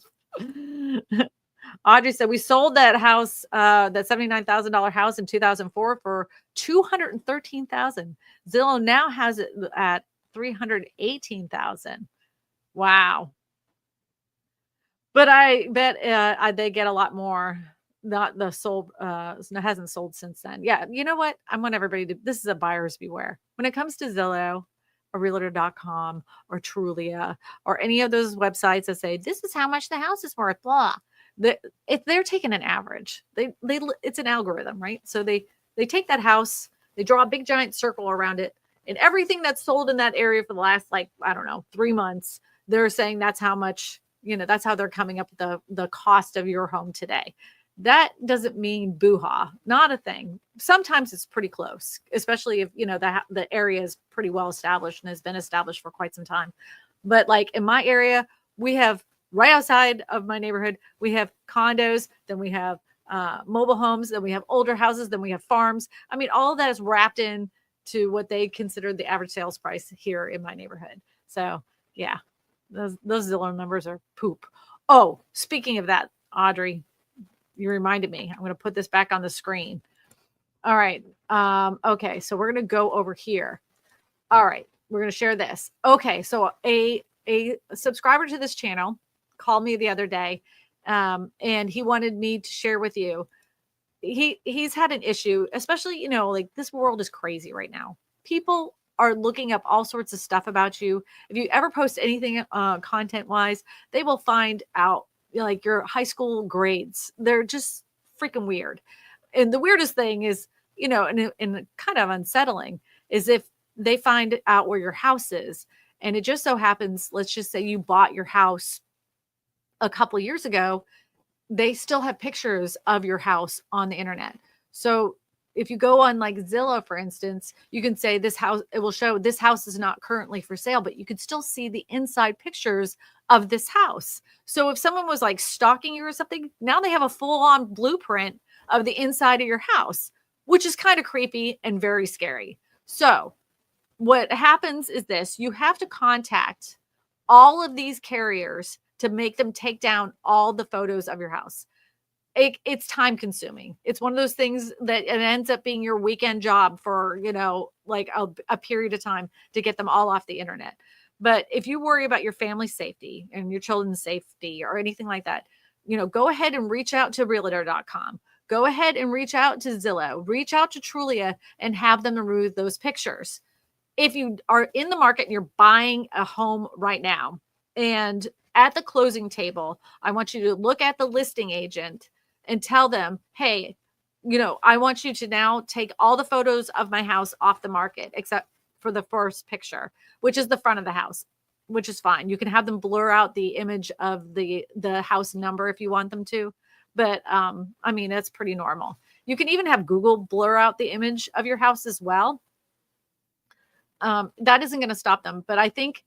Audrey said we sold that house, that $79,000 house in 2004 for $213,000. Zillow now has it at $318,000. Wow. But I bet they get a lot more. Not the sold, hasn't sold since then. Yeah, you know what? I want everybody to, this is a buyer's beware. When it comes to Zillow or Realtor.com or Trulia or any of those websites that say, this is how much the house is worth, blah. If they're taking an average, it's an algorithm, right? So they take that house, they draw a big giant circle around it, and everything that's sold in that area for the last, like, I don't know, 3 months, they're saying that's how much, that's how they're coming up with the cost of your home today. That doesn't mean boo-ha, not a thing. Sometimes it's pretty close, especially if, the area is pretty well established and has been established for quite some time. But like in my area, we have right outside of my neighborhood, we have condos, then we have mobile homes, then we have older houses, then we have farms. I mean, all of that is wrapped in to what they consider the average sales price here in my neighborhood. So yeah, those Zillow numbers are poop. Oh, speaking of that, Audrey, you reminded me. I'm going to put this back on the screen. All right. Okay. So we're going to go over here. All right. We're going to share this. Okay. So a subscriber to this channel called me the other day, and he wanted me to share with you. He's had an issue, especially, like this world is crazy right now. People are looking up all sorts of stuff about you. If you ever post anything content wise, they will find out like your high school grades. They're just freaking weird. And the weirdest thing is, and kind of unsettling is if they find out where your house is. And it just so happens, let's just say you bought your house a couple years ago, they still have pictures of your house on the internet. So if you go on like Zillow, for instance, you can say this house, it will show this house is not currently for sale, but you could still see the inside pictures of this house. So if someone was like stalking you or something, now they have a full on blueprint of the inside of your house, which is kind of creepy and very scary. So what happens is this, you have to contact all of these carriers to make them take down all the photos of your house. It's time consuming. It's one of those things that it ends up being your weekend job for, like a period of time to get them all off the internet. But if you worry about your family's safety and your children's safety or anything like that, go ahead and reach out to Realtor.com. Go ahead and reach out to Zillow, reach out to Trulia and have them remove those pictures. If you are in the market and you're buying a home right now, and at the closing table, I want you to look at the listing agent and tell them, hey, I want you to now take all the photos of my house off the market, except for the first picture, which is the front of the house, which is fine. You can have them blur out the image of the house number if you want them to. But I mean, that's pretty normal. You can even have Google blur out the image of your house as well. That isn't going to stop them. But I think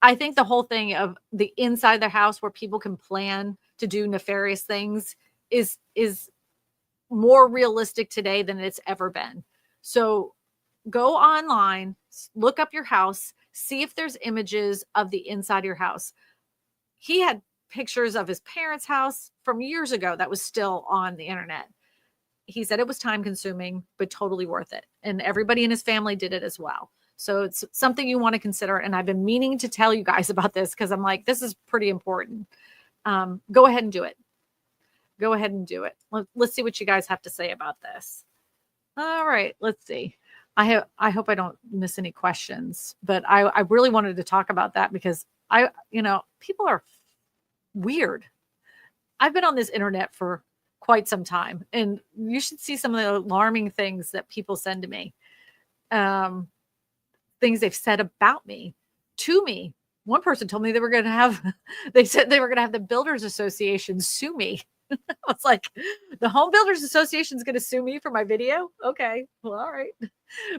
the whole thing of the inside the house where people can plan to do nefarious things is more realistic today than it's ever been. So go online, look up your house, see if there's images of the inside of your house. He had pictures of his parents' house from years ago that was still on the internet. He said it was time consuming, but totally worth it. And everybody in his family did it as well. So it's something you want to consider. And I've been meaning to tell you guys about this because I'm like, this is pretty important. Go ahead and do it. Go ahead and do it. Let's see what you guys have to say about this. All right, let's see. I hope I don't miss any questions, but I really wanted to talk about that because People are weird. I've been on this internet for quite some time, and you should see some of the alarming things that people send to me. Things they've said about me, to me. One person told me they said they were going to have the Builders Association sue me. I was like, the Home Builders Association is going to sue me for my video? Okay, well, all right.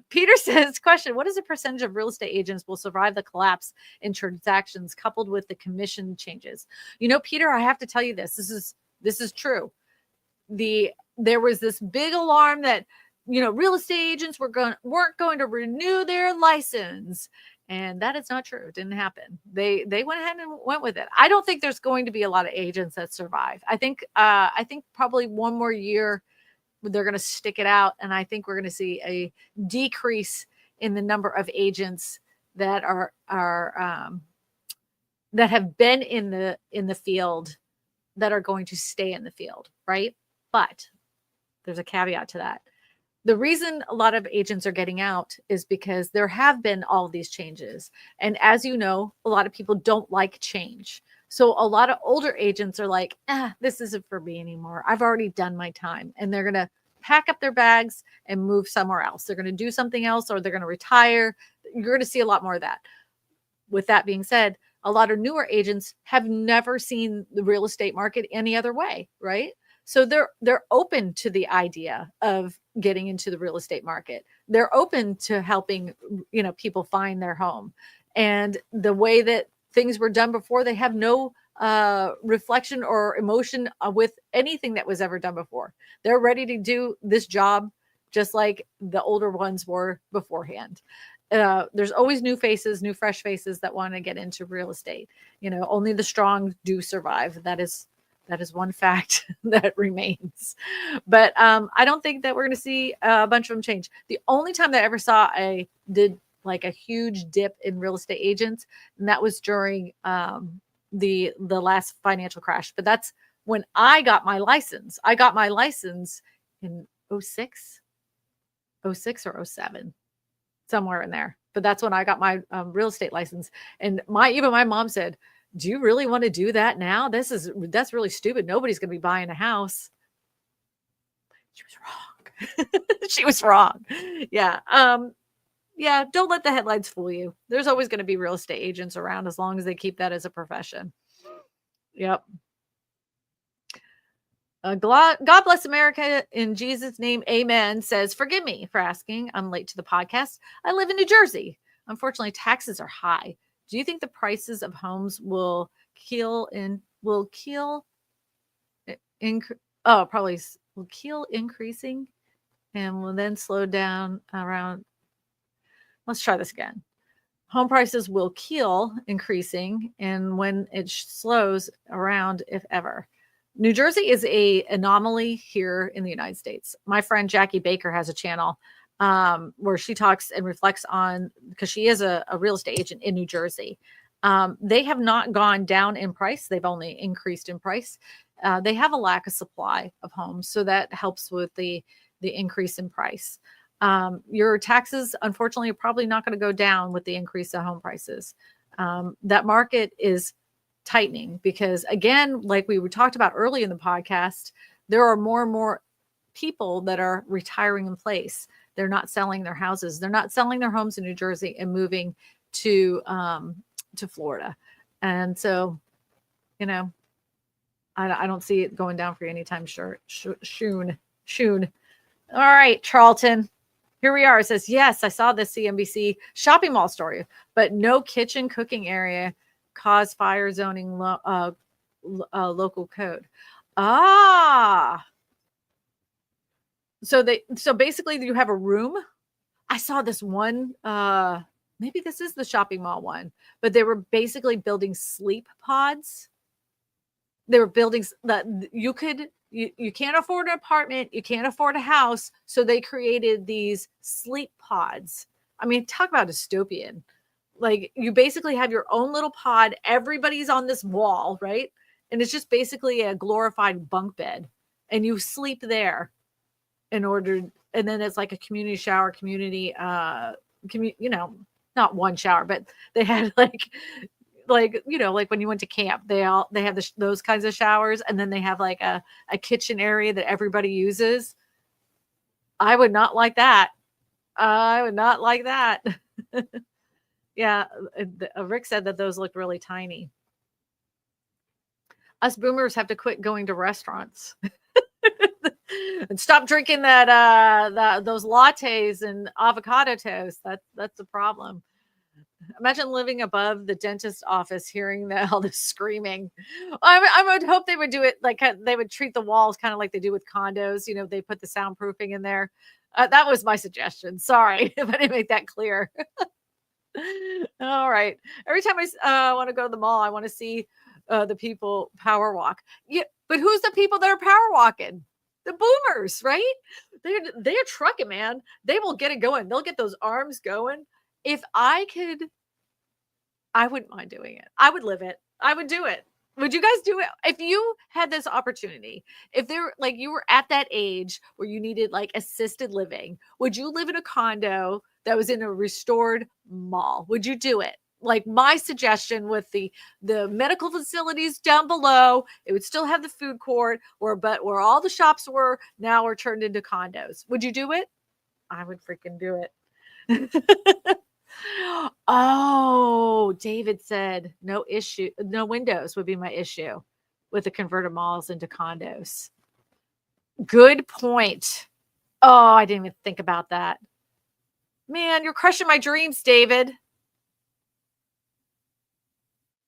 Peter says, question, what is the percentage of real estate agents will survive the collapse in transactions coupled with the commission changes? Peter, I have to tell you this. This is true. There was this big alarm that, real estate agents weren't going to renew their license. And that is not true. It didn't happen. They went ahead and went with it. I don't think there's going to be a lot of agents that survive. I think probably one more year they're going to stick it out, and I think we're going to see a decrease in the number of agents that are that have been in the field that are going to stay in the field, right? But there's a caveat to that. The reason a lot of agents are getting out is because there have been all these changes. And as you know, a lot of people don't like change. So a lot of older agents are like, this isn't for me anymore. I've already done my time. And they're going to pack up their bags and move somewhere else. They're going to do something else, or they're going to retire. You're going to see a lot more of that. With that being said, a lot of newer agents have never seen the real estate market any other way, right? So they're open to the idea of getting into the real estate market. They're open to helping, people find their home. And the way that things were done before, they have no reflection or emotion with anything that was ever done before. They're ready to do this job just like the older ones were beforehand. There's always new faces, new fresh faces that want to get into real estate. Only the strong do survive. That is one fact that remains. But I don't think that we're going to see a bunch of them change. The only time that I ever saw a huge dip in real estate agents, and that was during the last financial crash. But that's when I got my license. I got my license in 06 or 07, somewhere in there. But that's when I got my real estate license. And even my mom said, do you really want to do that now? That's really stupid. Nobody's going to be buying a house. She was wrong. She was wrong. Yeah. Yeah. Don't let the headlines fool you. There's always going to be real estate agents around as long as they keep that as a profession. Yep. God bless America in Jesus' name. Amen. Says, forgive me for asking. I'm late to the podcast. I live in New Jersey. Unfortunately, taxes are high. Do you think the prices of homes will keep increasing and will then slow down around? Let's try this again. Home prices will keep increasing, and when it slows around, if ever. New Jersey is an anomaly here in the United States. My friend Jackie Baker has a channel where she talks and reflects on, because she is a real estate agent in New Jersey. They have not gone down in price. They've only increased in price. They have a lack of supply of homes. So that helps with the increase in price. Your taxes, unfortunately, are probably not going to go down with the increase of home prices. That market is tightening because, again, like we talked about early in the podcast, there are more and more people that are retiring in place. They're not selling their houses. They're not selling their homes in New Jersey and moving to Florida. And so, I don't see it going down for you anytime soon. All right, Charlton. Here we are. It says, yes, I saw the CNBC shopping mall story, but no kitchen cooking area cause fire zoning local code. So basically you have a room. I saw this one, maybe this is the shopping mall one, but they were basically building sleep pods. They were building that you can't afford an apartment, you can't afford a house. So they created these sleep pods. I mean, talk about dystopian. Like, you basically have your own little pod. Everybody's on this wall, right? And it's just basically a glorified bunk bed. And you sleep there and then it's like a community shower, not one shower, but they had like like, like when you went to camp, they have those kinds of showers, and then they have like a kitchen area that everybody uses. I would not like that. I would not like that. Yeah, Rick said that those look really tiny. Us boomers have to quit going to restaurants and stop drinking those lattes and avocado toast. That's a problem. Imagine living above the dentist office, hearing all this screaming. I would hope they would do it like they would treat the walls kind of like they do with condos. They put the soundproofing in there. That was my suggestion. Sorry if I didn't make that clear. All right. Every time I want to go to the mall, I want to see the people power walk. Yeah, but who's the people that are power walking? The boomers, right? They're trucking, man. They will get it going. They'll get those arms going. If I could, I wouldn't mind doing it. I would live it. I would do it. Would you guys do it if you had this opportunity? If you were at that age where you needed like assisted living, would you live in a condo that was in a restored mall? Would you do it? Like my suggestion with the medical facilities down below, it would still have the food court, but where all the shops were now are turned into condos. Would you do it? I would freaking do it. Oh, David said no windows would be my issue with the converted malls into condos. Good point. Oh, I didn't even think about that. Man, you're crushing my dreams, David.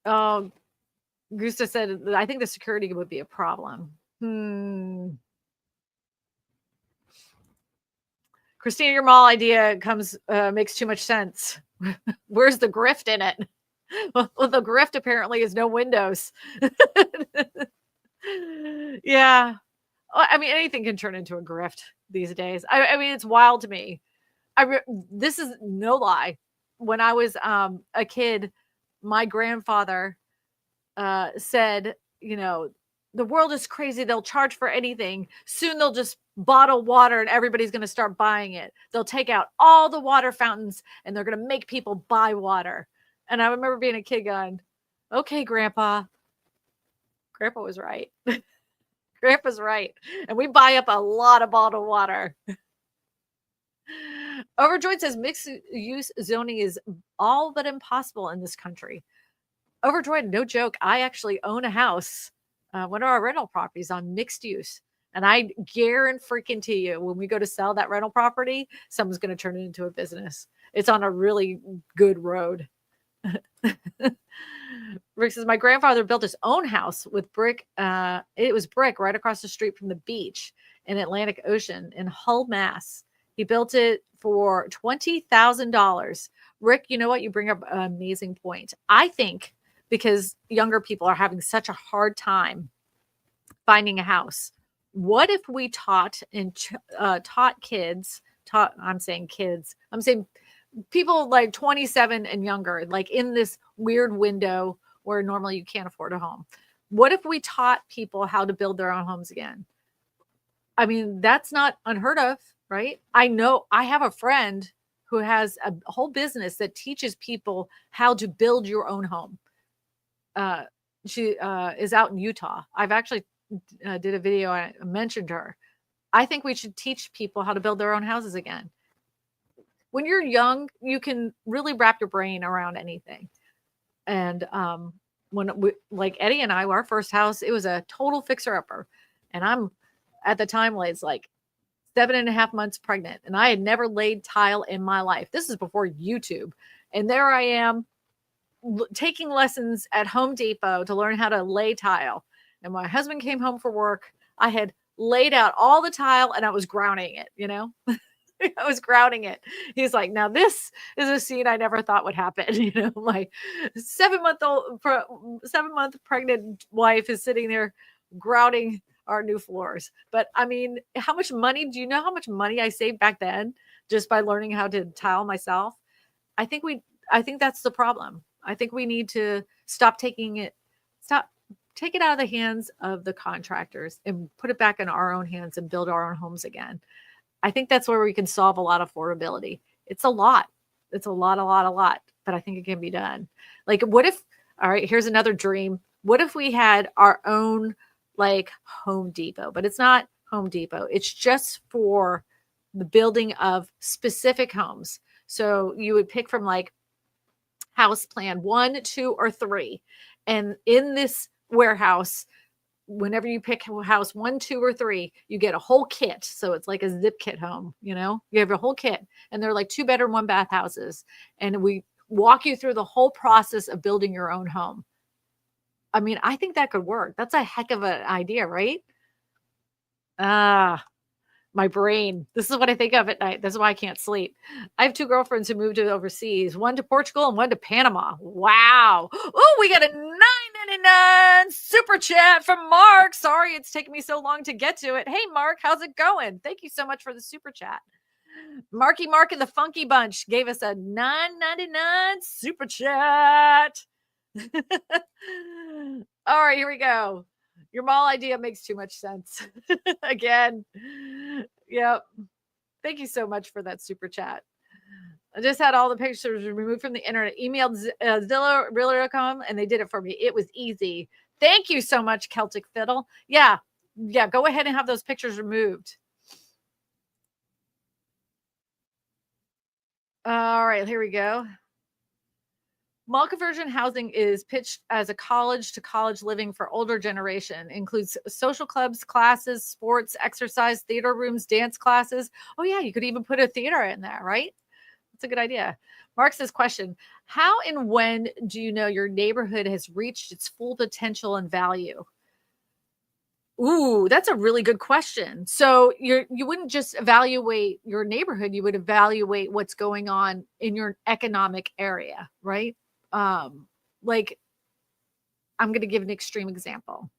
Oh, Gusta said, I think the security would be a problem. Kristina, your mall idea makes too much sense. Where's the grift in it? Well, the grift apparently is no windows. Yeah. I mean, anything can turn into a grift these days. I mean, it's wild to me. This is no lie. When I was a kid, my grandfather said, the world is crazy. They'll charge for anything. Soon they'll just bottle water and everybody's going to start buying it. They'll take out all the water fountains and they're going to make people buy water. And I remember being a kid going, okay, Grandpa. Grandpa was right. Grandpa's right. And we buy up a lot of bottled water. Overjoyed says mixed use zoning is all but impossible in this country. Overjoyed, no joke. I actually own a house, one of our rental properties on mixed use. And I guarantee you, when we go to sell that rental property, someone's going to turn it into a business. It's on a really good road. Rick says, my grandfather built his own house with brick. It was brick right across the street from the beach in Atlantic Ocean in Hull, Mass. He built it for $20,000. Rick, you know what? You bring up an amazing point. I think because younger people are having such a hard time finding a house. What if we taught kids, I'm saying people like 27 and younger, like in this weird window where normally you can't afford a home. What if we taught people how to build their own homes again? I mean, that's not unheard of, right? I know I have a friend who has a whole business that teaches people how to build your own home. She is out in Utah. I've actually did a video. I mentioned her. I think we should teach people how to build their own houses again. When you're young, you can really wrap your brain around anything. And like Eddie and I, our first house, it was a total fixer-upper. And I'm at the time was like 7.5 months pregnant, and I had never laid tile in my life. This is before YouTube. And there I am taking lessons at Home Depot to learn how to lay tile. And my husband came home from work. I had laid out all the tile and I was grouting it, I was grouting it. He's like, now this is a scene I never thought would happen. My 7-month pregnant wife is sitting there grouting our new floors. But I mean, do you know how much money I saved back then just by learning how to tile myself? I think that's the problem. I think we need to take it out of the hands of the contractors and put it back in our own hands and build our own homes again. I think that's where we can solve a lot of affordability. It's a lot. It's a lot, but I think it can be done. Like, what if All right, here's another dream. What if we had our own like Home Depot, but it's not Home Depot. It's just for the building of specific homes. So you would pick from like house plan 1, 2, or 3. And in this warehouse, whenever you pick house 1, 2, or 3, you get a whole kit. So it's like a zip kit home, you have a whole kit, and they're like 2-bedroom, 1-bath houses. And we walk you through the whole process of building your own home. I mean, I think that could work. That's a heck of an idea, right? My brain. This is what I think of at night. This is why I can't sleep. I have 2 girlfriends who moved to overseas, one to Portugal and one to Panama. Wow. Oh, we got a $9.99 super chat from Mark. Sorry it's taken me so long to get to it. Hey, Mark, how's it going? Thank you so much for the super chat. Marky Mark and the Funky Bunch gave us a $9.99 super chat. All right, here we go. Your mall idea makes too much sense. Again. Yep. Thank you so much for that super chat. I just had all the pictures removed from the internet, emailed Zillow, Realtor.com, and they did it for me. It was easy. Thank you so much, Celtic Fiddle. Yeah. Go ahead and have those pictures removed. All right, here we go. Mall conversion housing is pitched as a college to college living for older generation. Includes social clubs, classes, sports, exercise, theater rooms, dance classes. Oh yeah, you could even put a theater in there, right? That's a good idea. Mark says, question, how and when do you know your neighborhood has reached its full potential and value? Ooh, that's a really good question. So you wouldn't just evaluate your neighborhood, you would evaluate what's going on in your economic area, right? Like I'm going to give an extreme example.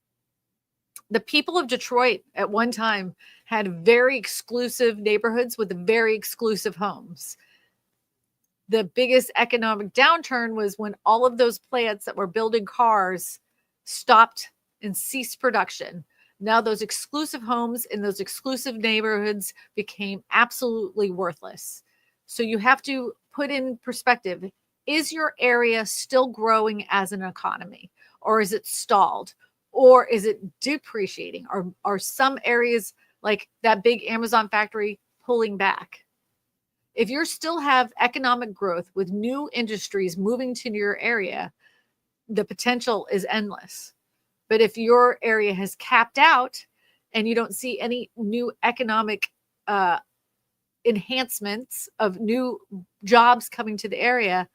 The people of Detroit at one time had very exclusive neighborhoods with very exclusive homes. The biggest economic downturn was when all of those plants that were building cars stopped and ceased production. Now those exclusive homes in those exclusive neighborhoods became absolutely worthless. So you have to put in perspective, is your area still growing as an economy, or is it stalled, or is it depreciating, or are some areas like that big Amazon factory pulling back? If you still have economic growth with new industries moving to your area, the potential is endless. But if your area has capped out and you don't see any new economic enhancements of new jobs coming to the area,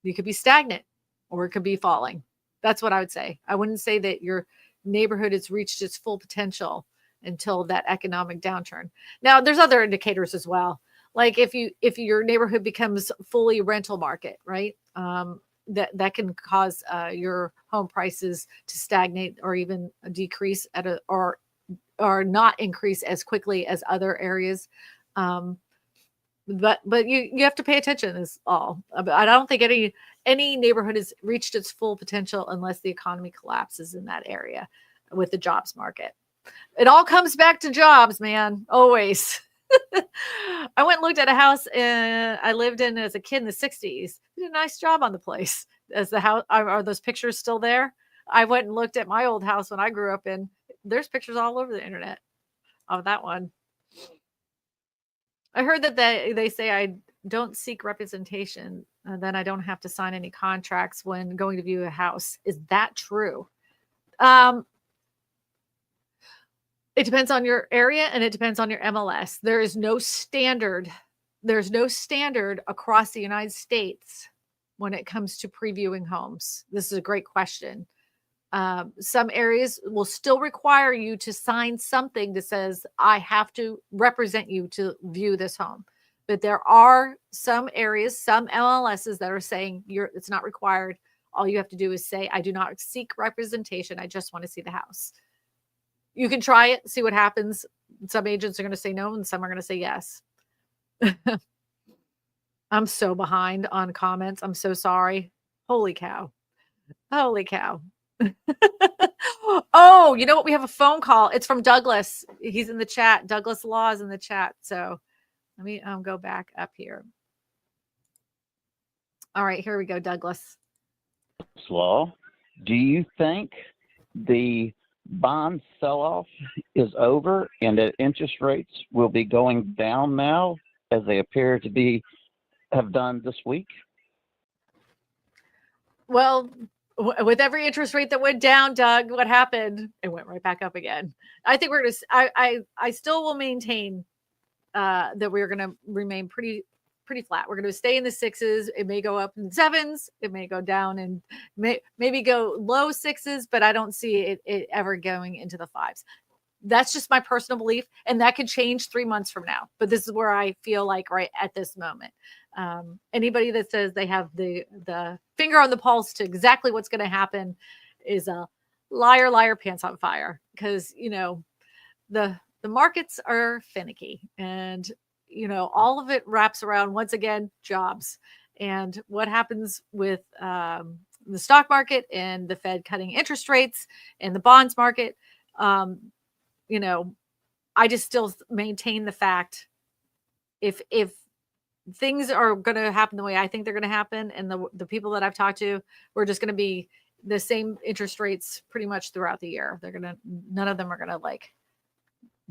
you could be stagnant or it could be falling. That's what I would say. I wouldn't say that your neighborhood has reached its full potential until that economic downturn. Now, there's other indicators as well. Like if your neighborhood becomes fully rental market, right? That can cause your home prices to stagnate or even decrease or not increase as quickly as other areas. But you have to pay attention is all. I don't think any neighborhood has reached its full potential unless the economy collapses in that area with the jobs market. It all comes back to jobs, man. Always. I went and looked at a house I lived in as a kid in the 60s. Did a nice job on the place. As the house, are those pictures still there? I went and looked at my old house when I grew up in. There's pictures all over the internet of that one. I heard that they say I don't seek representation, then I don't have to sign any contracts when going to view a house. Is that true? It depends on your area and it depends on your MLS. There is no standard. There's no standard across the United States when it comes to previewing homes. This is a great question. Some areas will still require you to sign something that says, I have to represent you to view this home. But there are some areas, some MLSs that are saying it's not required. All you have to do is say, I do not seek representation. I just want to see the house. You can try it, see what happens. Some agents are going to say no, and some are going to say yes. I'm so behind on comments. I'm so sorry. Holy cow. Holy cow. Oh, you know what? We have a phone call. It's from Douglas. He's in the chat. Douglas Law is in the chat. So let me go back up here. All right, here we go, Douglas. law, do you think the bond sell-off is over and that interest rates will be going down now as they appear to have done this week? Well, with every interest rate that went down, Doug, what happened? It went right back up again. I think we're going to, I still will maintain that we're going to remain pretty flat. We're going to stay in the sixes. It may go up in sevens. It may go down and maybe go low sixes, but I don't see it ever going into the fives. That's just my personal belief. And that could change 3 months from now. But this is where I feel like right at this moment. Anybody that says they have the finger on the pulse to exactly what's going to happen is a liar, pants on fire. Because, the markets are finicky, and all of it wraps around, once again, jobs and what happens with the stock market and the Fed cutting interest rates and the bonds market. I just still maintain the fact if things are going to happen the way I think they're going to happen, and the people that I've talked to, we're just going to be the same interest rates pretty much throughout the year. None of them are going to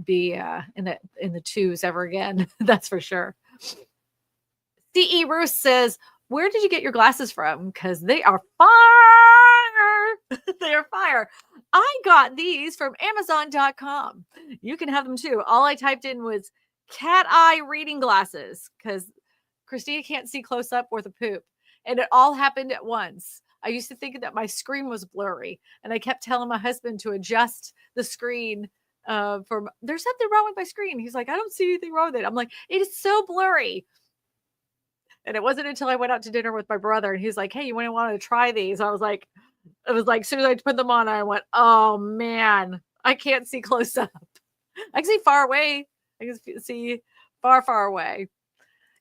be in the twos ever again. That's for sure. CE Roos says, where did you get your glasses from? Because they are fire. They are fire. I got these from Amazon.com. You can have them too. All I typed in was cat eye reading glasses because Kristina can't see close up worth a poop. And it all happened at once. I used to think that my screen was blurry, and I kept telling my husband to adjust the screen there's something wrong with my screen. He's like, I don't see anything wrong with it. I'm like, it is so blurry. And it wasn't until I went out to dinner with my brother, and he's like, hey, you want to try these? It was like, as soon as I put them on, I went, oh man, I can't see close up. I can see far away. I can see far away.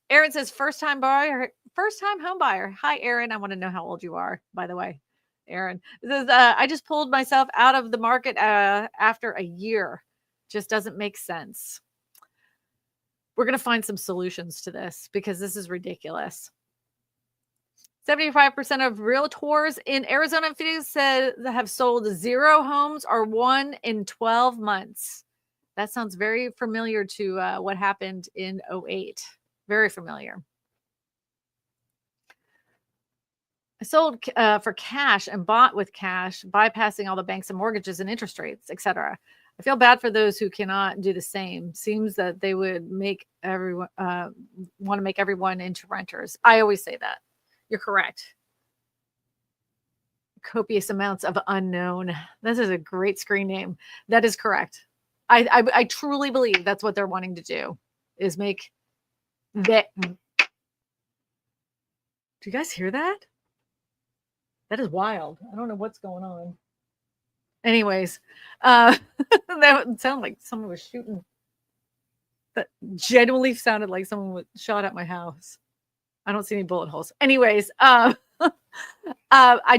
Aaron says, first time home buyer. Hi, Aaron. I want to know how old you are, by the way. Aaron says, I just pulled myself out of the market after a year. Just doesn't make sense. We're going to find some solutions to this because this is ridiculous. 75% of realtors in Arizona and Phoenix said that have sold 0 homes or 1 in 12 months. That sounds very familiar to what happened in 2008. Very familiar. I sold for cash and bought with cash, bypassing all the banks and mortgages and interest rates, etc. I feel bad for those who cannot do the same. Seems that they would make everyone want to make everyone into renters. I always say that. You're correct. Copious amounts of unknown. This is a great screen name. That is correct. I truly believe that's what they're wanting to do, is make that. Do you guys hear that? That is wild. I don't know what's going on. Anyways, that sounded like someone was shooting. That genuinely sounded like someone was shot at my house. I don't see any bullet holes. Anyways, I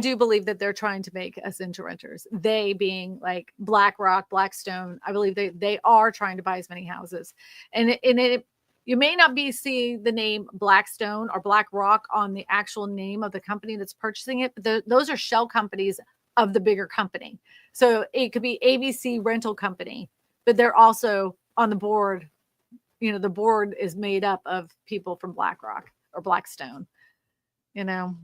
do believe that they're trying to make us into renters. They being like BlackRock, Blackstone. I believe they are trying to buy as many houses. And you may not be seeing the name Blackstone or BlackRock on the actual name of the company that's purchasing it, but those are shell companies of the bigger company. So it could be ABC Rental Company, but they're also on the board. The board is made up of people from BlackRock or Blackstone, and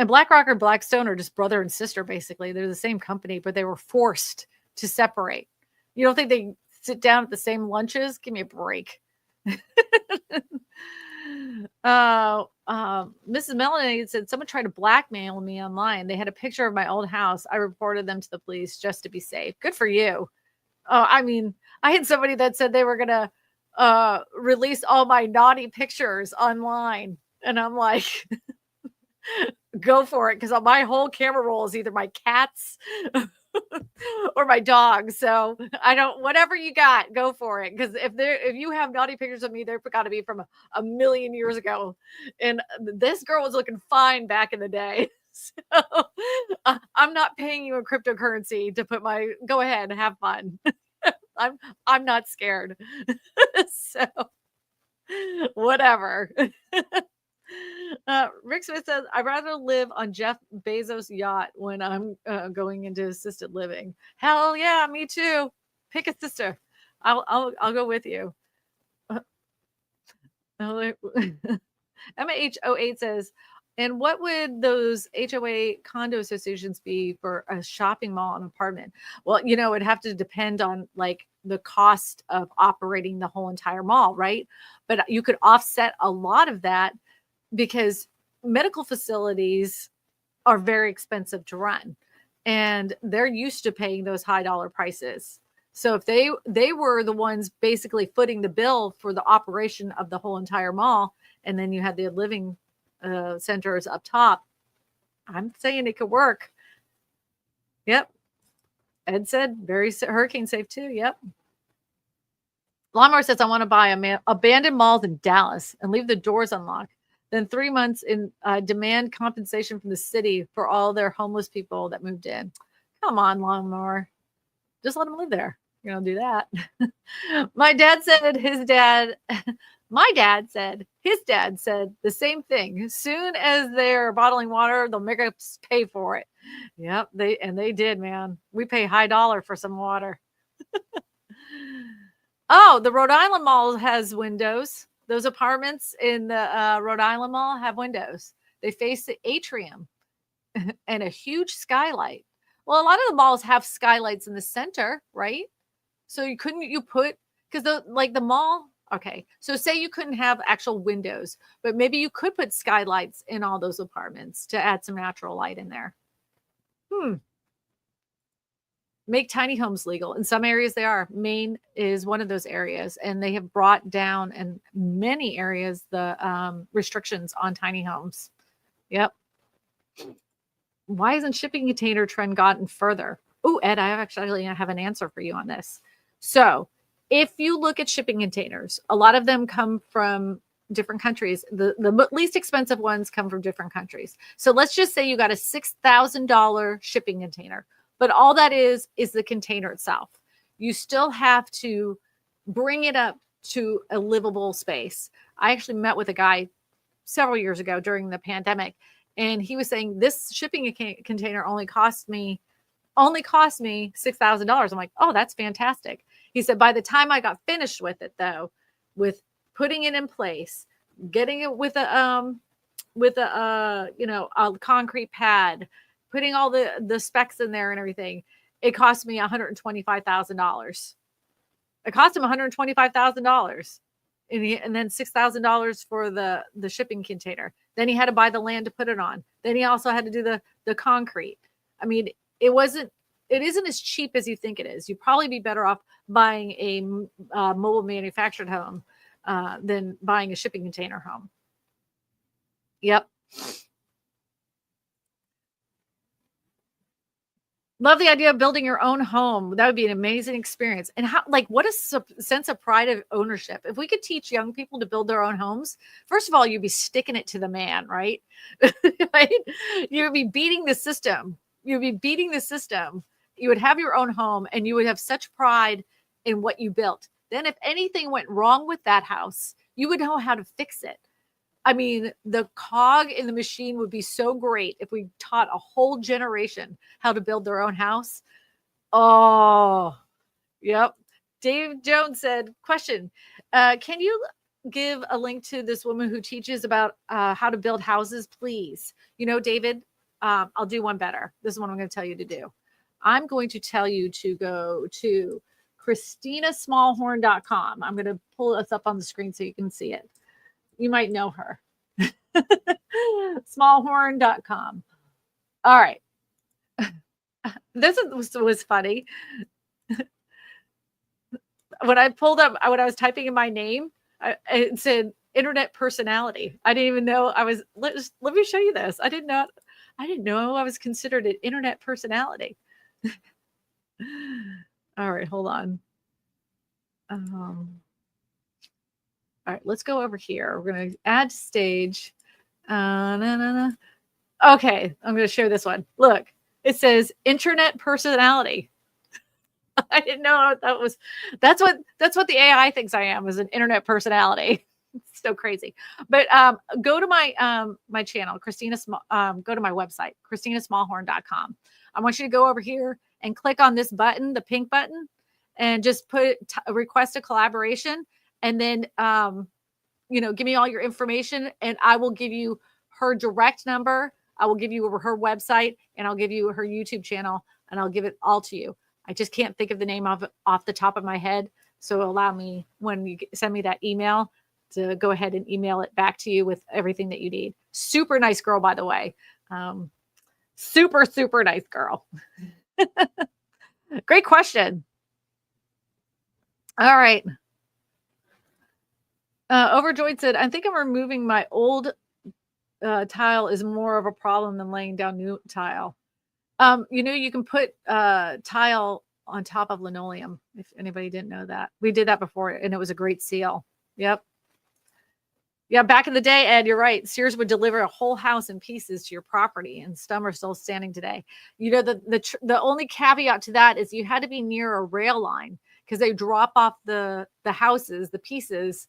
BlackRock or Blackstone are just brother and sister. Basically, they're the same company, but they were forced to separate. You don't think they sit down at the same lunches? Give me a break. Mrs. Melanie said, someone tried to blackmail me online. They had a picture of my old house. I reported them to the police just to be safe. Good for you. I had somebody that said they were going to release all my naughty pictures online. And I'm like, go for it. Because my whole camera roll is either my cats or my dog. So whatever you got, go for it. Because if you have naughty pictures of me, they've got to be from a million years ago. And this girl was looking fine back in the day. So I'm not paying you in cryptocurrency to put go ahead, have fun. I'm not scared. So whatever. Rick Smith says, I'd rather live on Jeff Bezos' yacht when I'm going into assisted living. Hell yeah, me too. Pick a sister. I'll go with you. MH08 says, and what would those HOA condo associations be for a shopping mall and apartment? Well, it'd have to depend on like the cost of operating the whole entire mall, right? But you could offset a lot of that because medical facilities are very expensive to run and they're used to paying those high dollar prices. So if they were the ones basically footing the bill for the operation of the whole entire mall, and then you had the living centers up top, I'm saying it could work. Yep. Ed said very hurricane safe too. Yep. Lawnmower says, I want to buy abandoned malls in Dallas and leave the doors unlocked. Then 3 months in demand compensation from the city for all their homeless people that moved in. Come on, Lawnmower. Just let them live there. You don't do that. My dad said his dad said the same thing. As soon as they're bottling water, they'll make us pay for it. Yep, they did, man. We pay high dollar for some water. Oh, the Rhode Island Mall has windows. Those apartments in the Rhode Island Mall have windows. They face the atrium and a huge skylight. Well, a lot of the malls have skylights in the center, right? So you put, because the mall, okay. So say you couldn't have actual windows, but maybe you could put skylights in all those apartments to add some natural light in there. Make tiny homes legal. In some areas they are. Maine is one of those areas, and they have brought down in many areas the restrictions on tiny homes. Yep. Why isn't shipping container trend gotten further? Oh, Ed, I have an answer for you on this. So if you look at shipping containers, a lot of them come from different countries. The least expensive ones come from different countries. So let's just say you got a $6,000 shipping container, but all that is the container itself. You still have to bring it up to a livable space. I actually met with a guy several years ago during the pandemic, and he was saying this shipping container only cost me $6,000. I'm like, oh, that's fantastic. He said, by the time I got finished with it, though, with putting it in place, getting it with a concrete pad, putting all the specs in there and everything, it cost me $125,000. It cost him $125,000. And then $6,000 for the shipping container. Then he had to buy the land to put it on. Then he also had to do the concrete. I mean, it isn't as cheap as you think it is. You'd probably be better off buying a mobile manufactured home than buying a shipping container home. Yep. Love the idea of building your own home. That would be an amazing experience. And what a sense of pride of ownership. If we could teach young people to build their own homes, first of all, you'd be sticking it to the man, right? Right? You would be beating the system. You would have your own home, and you would have such pride in what you built. Then if anything went wrong with that house, you would know how to fix it. I mean, the cog in the machine would be so great if we taught a whole generation how to build their own house. Oh, yep. Dave Jones said, question, can you give a link to this woman who teaches about how to build houses, please? David, I'll do one better. This is what I'm going to tell you to do. I'm going to tell you to go to KristinaSmallhorn.com. I'm going to pull this up on the screen so you can see it. You might know her. Smallhorn.com. All right. This was funny. When I was typing in my name, it said internet personality. I didn't even know let me show you this. I didn't know I was considered an internet personality. All right, hold on. All right, let's go over here. We're going to add stage. Okay, I'm going to share this one. Look, it says internet personality. I didn't know that was. That's what the AI thinks I am, is an internet personality. It's so crazy. But go to my my channel, go to my website, KristinaSmallhorn.com. I want you to go over here and click on this button, the pink button, and just put request a collaboration. And then give me all your information, and I will give you her direct number. I will give you her website, and I'll give you her YouTube channel, and I'll give it all to you. I just can't think of the name of it off the top of my head. So allow me, when you send me that email, to go ahead and email it back to you with everything that you need. Super nice girl, by the way. Super, super nice girl. Great question. All right. Overjoyed said, I think I'm removing my old tile is more of a problem than laying down new tile. You can put tile on top of linoleum, if anybody didn't know that. We did that before, and it was a great seal. Yep. Yeah, back in the day, Ed, you're right. Sears would deliver a whole house in pieces to your property, and some are still standing today. The only caveat to that is you had to be near a rail line, because they drop off the houses, the pieces,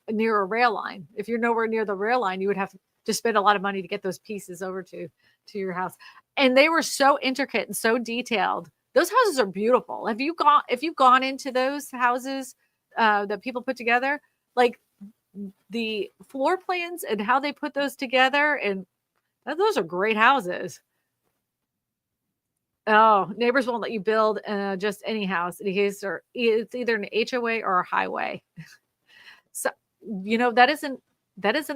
near a rail line. If you're nowhere near the rail line, you would have to spend a lot of money to get those pieces over to your house. And they were so intricate and so detailed. Those houses are beautiful. If you've gone into those houses that people put together, like the floor plans and how they put those together, and those are great houses. Oh, neighbors won't let you build just any house. It's either an HOA or a highway. So, that isn't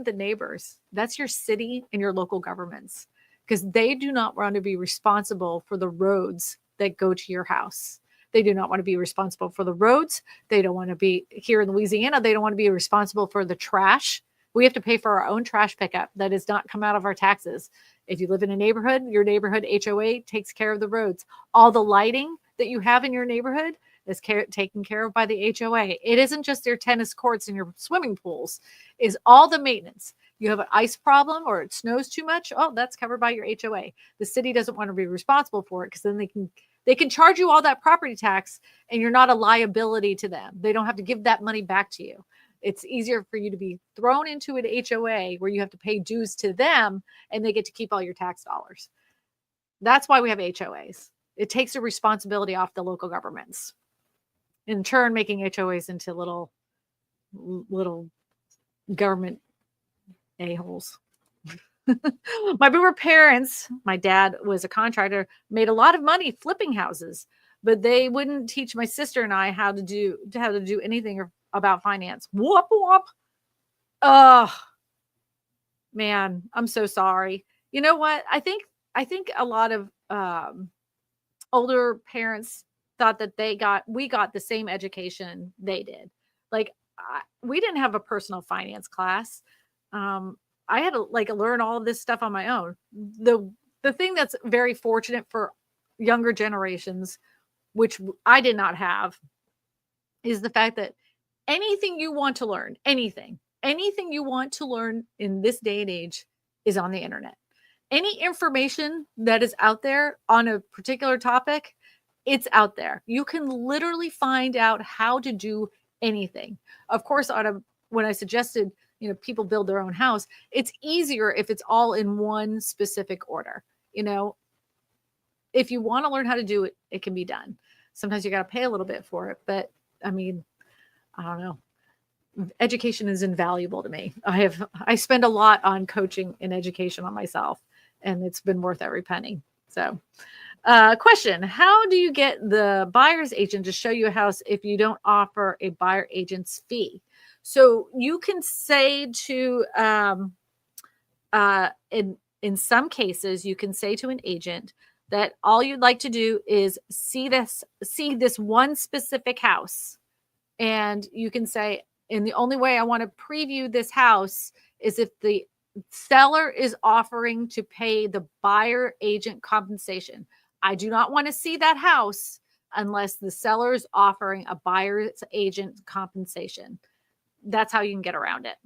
the neighbors. That's your city and your local governments, because they do not want to be responsible for the roads that go to your house. They do not want to be responsible for the roads. They don't want to be here in Louisiana. They don't want to be responsible for the trash. We have to pay for our own trash pickup. That does not come out of our taxes. If you live in a neighborhood, your neighborhood HOA takes care of the roads. All the lighting that you have in your neighborhood is taken care of by the HOA. It isn't just your tennis courts and your swimming pools. Is all the maintenance. You have an ice problem or it snows too much, oh, that's covered by your HOA. The city doesn't want to be responsible for it, because then they can charge you all that property tax and you're not a liability to them. They don't have to give that money back to you. It's easier for you to be thrown into an HOA where you have to pay dues to them and they get to keep all your tax dollars. That's why we have HOAs. It takes the responsibility off the local governments, in turn making HOAs into little government a-holes. My boomer parents, my dad was a contractor, made a lot of money flipping houses, but they wouldn't teach my sister and I how to do anything about finance. Whoop whoop. Oh man, I'm so sorry. You know what? I think a lot of older parents thought that we got the same education they did. Like we didn't have a personal finance class. I had to learn all of this stuff on my own. The thing that's very fortunate for younger generations, which I did not have, is the fact that anything you want to learn, anything you want to learn in this day and age is on the internet. Any information that is out there on a particular topic, it's out there. You can literally find out how to do anything. Of course, when I suggested people build their own house, it's easier if it's all in one specific order. If you want to learn how to do it, it can be done. Sometimes you got to pay a little bit for it, but I don't know. Education is invaluable to me. I spend a lot on coaching and education on myself, and it's been worth every penny. So, question: how do you get the buyer's agent to show you a house if you don't offer a buyer agent's fee? So you can say to, in some cases, you can say to an agent that all you'd like to do is see this one specific house. And you can say, and the only way I want to preview this house is if the seller is offering to pay the buyer agent compensation. I do not want to see that house unless the seller is offering a buyer's agent compensation. That's how you can get around it.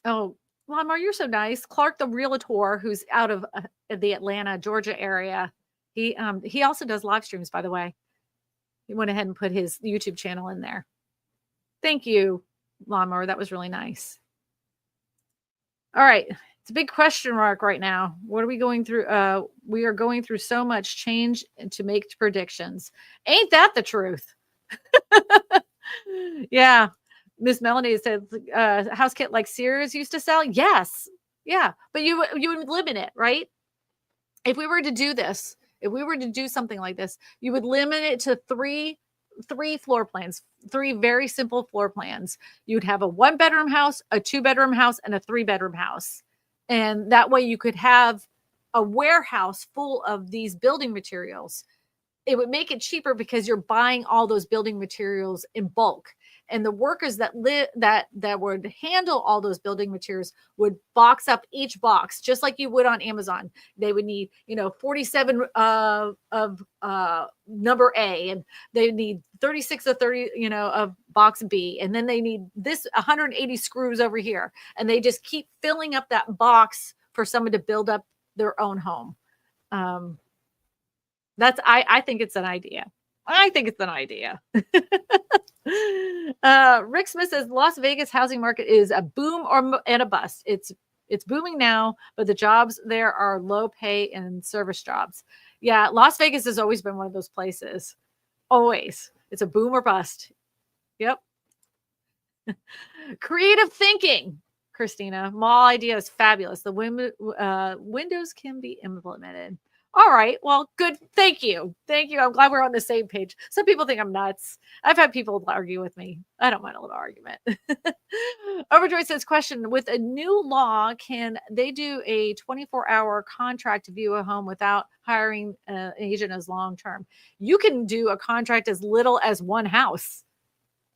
Oh, Lamar, you're so nice. Clark, the realtor, who's out of the Atlanta, Georgia area. He also does live streams, by the way. He went ahead and put his YouTube channel in there. Thank you, Lawnmower. That was really nice. All right. It's a big question mark right now. What are we going through? We are going through so much change to make predictions. Ain't that the truth? Yeah. Miss Melanie said, house kit like Sears used to sell. Yes. Yeah. But you would limit it, right? If we were to do this, if we were to do something like this, you would limit it to three floor plans, 3 very simple floor plans. You'd have a 1-bedroom house, a 2-bedroom house, and a 3-bedroom house. And that way you could have a warehouse full of these building materials. It would make it cheaper because you're buying all those building materials in bulk. And the workers that would handle all those building materials would box up each box, just like you would on Amazon. They would need, 47 of number A, and they need 36 of 30, of box B. And then they need this 180 screws over here. And they just keep filling up that box for someone to build up their own home. I think it's an idea. I think it's an idea. Rick Smith says Las Vegas housing market is a boom and a bust. It's booming now, but the jobs there are low pay and service jobs. Yeah, Las Vegas has always been one of those places. Always. It's a boom or bust. Yep. Creative thinking. Kristina, mall idea is fabulous. The windows can be implemented. All right. Well, good. Thank you. I'm glad we're on the same page. Some people think I'm nuts. I've had people argue with me. I don't mind a little argument. Overjoy says, question, with a new law, can they do a 24-hour contract to view a home without hiring an agent as long-term? You can do a contract as little as one house.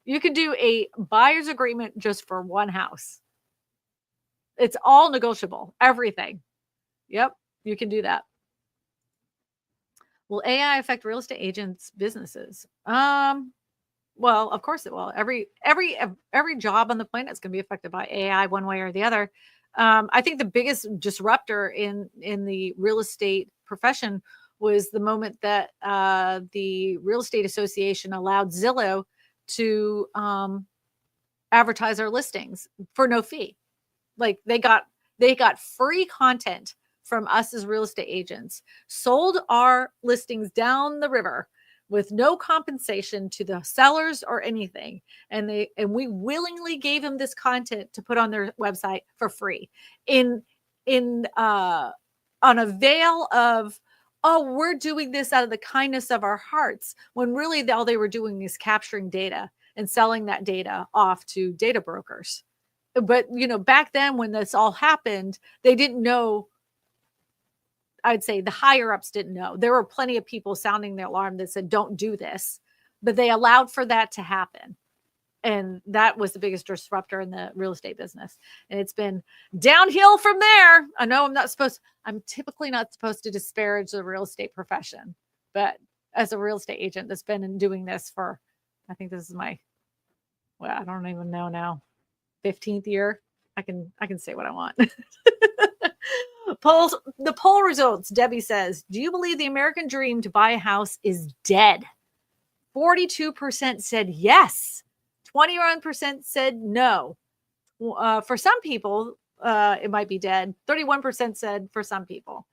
You can do a buyer's agreement just for one house. It's all negotiable. Everything. Yep. You can do that. Will AI affect real estate agents' businesses? Well, of course it will. Every job on the planet is going to be affected by AI one way or the other. I think the biggest disruptor in the real estate profession was the moment that the Real Estate Association allowed Zillow to advertise our listings for no fee. Like they got free content from us as real estate agents, sold our listings down the river with no compensation to the sellers or anything. And we willingly gave them this content to put on their website for free on a veil of, oh, we're doing this out of the kindness of our hearts, when really all they were doing is capturing data and selling that data off to data brokers. But, back then when this all happened, they didn't know. I'd say the higher ups didn't know. There were plenty of people sounding the alarm that said, don't do this, but they allowed for that to happen. And that was the biggest disruptor in the real estate business. And it's been downhill from there. I know I'm typically not supposed to disparage the real estate profession, but as a real estate agent that's been doing this for, I think this is I don't even know now, 15th year. I can say what I want. The poll results. Debbie says, do you believe the American dream to buy a house is dead? 42% said yes. 21% said no. For some people, it might be dead. 31% said for some people.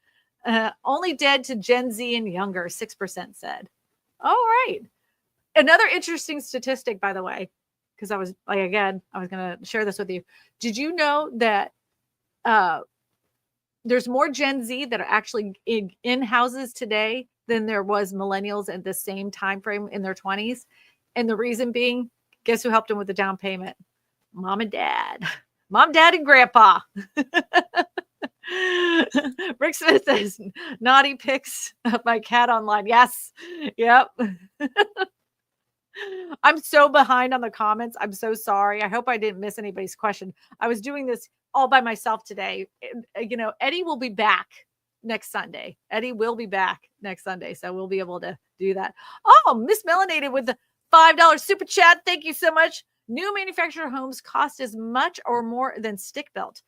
Only dead to Gen Z and younger, 6% said. All right. Another interesting statistic, by the way, because I was going to share this with you. Did you know that there's more Gen Z that are actually in houses today than there was millennials at the same time frame in their 20s? And the reason being, guess who helped them with the down payment? Mom, dad, and grandpa. Rick Smith says, naughty pics of my cat online. Yes. Yep. I'm so behind on the comments. I'm so sorry. I hope I didn't miss anybody's question. I was doing this all by myself today. Eddie will be back next Sunday. So we'll be able to do that. Oh, Miss Melanated with the $5 super chat. Thank you so much. New manufactured homes cost as much or more than stick built.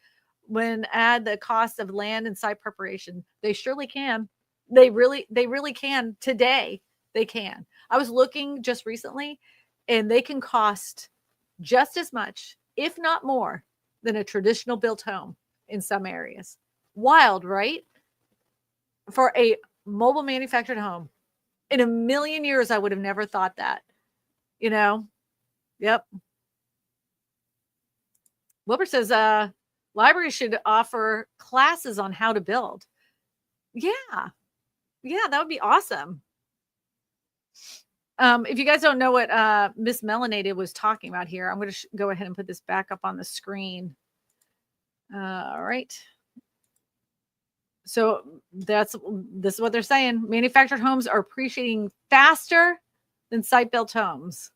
When add the cost of land and site preparation, they surely can. They really can today. They can. I was looking just recently, and they can cost just as much, if not more, than a traditional built home in some areas. Wild, right? For a mobile manufactured home. In a million years, I would have never thought that. You know? Yep. Wilbur says, libraries should offer classes on how to build. Yeah. Yeah, that would be awesome. If you guys don't know what Miss Melanated was talking about here, I'm going to go ahead and put this back up on the screen. All right. So this is what they're saying. Manufactured homes are appreciating faster than site-built homes.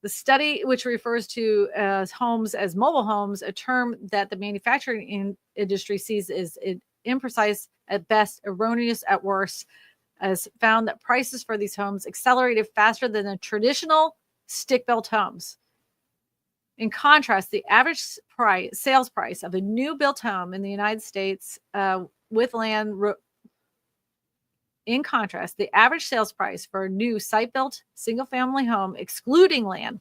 The study, which refers to homes as mobile homes, a term that the manufacturing industry sees as imprecise at best, erroneous at worst, has found that prices for these homes accelerated faster than the traditional stick-built homes. In contrast, the average sales price of a new built home in the United States with land. In contrast, the average sales price for a new site-built single-family home, excluding land,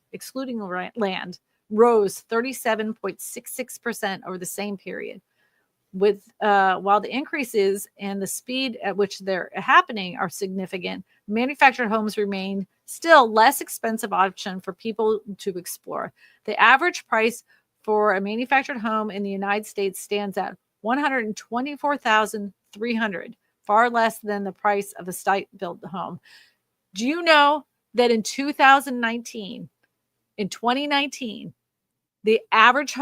rose 37.66% over the same period. With while the increases and the speed at which they're happening are significant, manufactured homes remain still less expensive option for people to explore. The average price for a manufactured home in the United States stands at $124,300, far less than the price of a site-built home. Do you know that in 2019, the average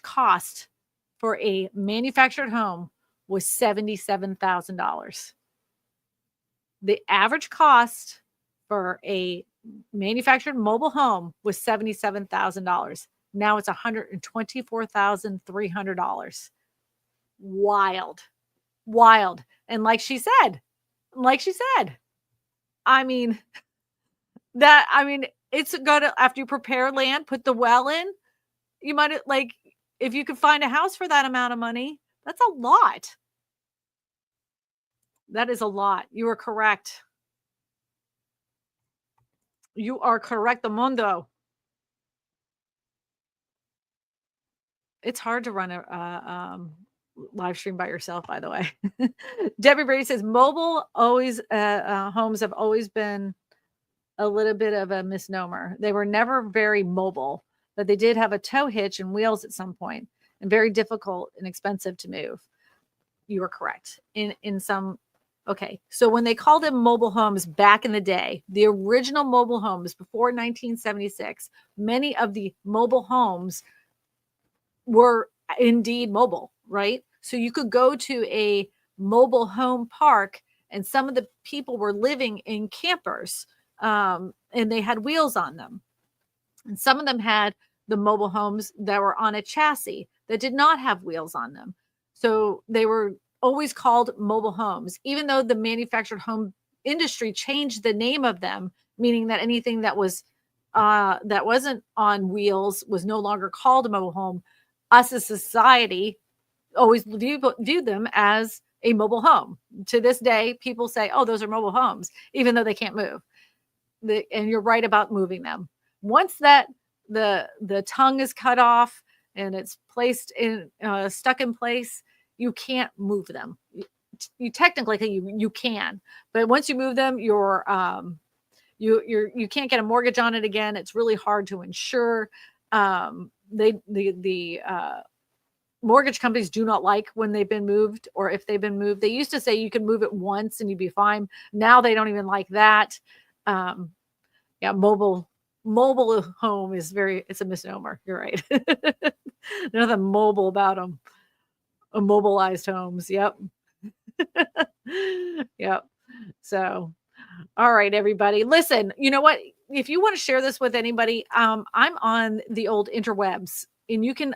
cost for a manufactured home was $77,000. The average cost for a manufactured mobile home was $77,000. Now it's $124,300. Wild. And like she said, I mean, it's gonna, after you prepare land, put the well in, you might if you could find a house for that amount of money, that's a lot. That is a lot. You are correct. You are correct, Mundo. It's hard to run a live stream by yourself, by the way. Debbie Brady says mobile homes have always been a little bit of a misnomer. They were never very mobile, but they did have a tow hitch and wheels at some point, and very difficult and expensive to move. You are correct. In some, okay. So when they called them mobile homes back in the day, the original mobile homes before 1976, many of the mobile homes were indeed mobile, right? So you could go to a mobile home park and some of the people were living in campers, and they had wheels on them. And some of them had the mobile homes that were on a chassis that did not have wheels on them. So they were always called mobile homes, even though the manufactured home industry changed the name of them, meaning that anything that wasn't on wheels was no longer called a mobile home. Us as society always viewed them as a mobile home. To this day, people say, oh, those are mobile homes, even though they can't move. And you're right about moving them. Once that the tongue is cut off and it's placed in stuck in place, you can't move them. You technically you can, but once you move them, you can't get a mortgage on it again. It's really hard to insure. The mortgage companies do not like when they've been moved, or if they've been moved. They used to say you can move it once and you'd be fine. Now they don't even like that. Mobile home is it's a misnomer. You're right. Nothing mobile about them. Immobilized homes. Yep. Yep. So, all right, everybody. Listen, you know what? If you want to share this with anybody, I'm on the old interwebs, and you can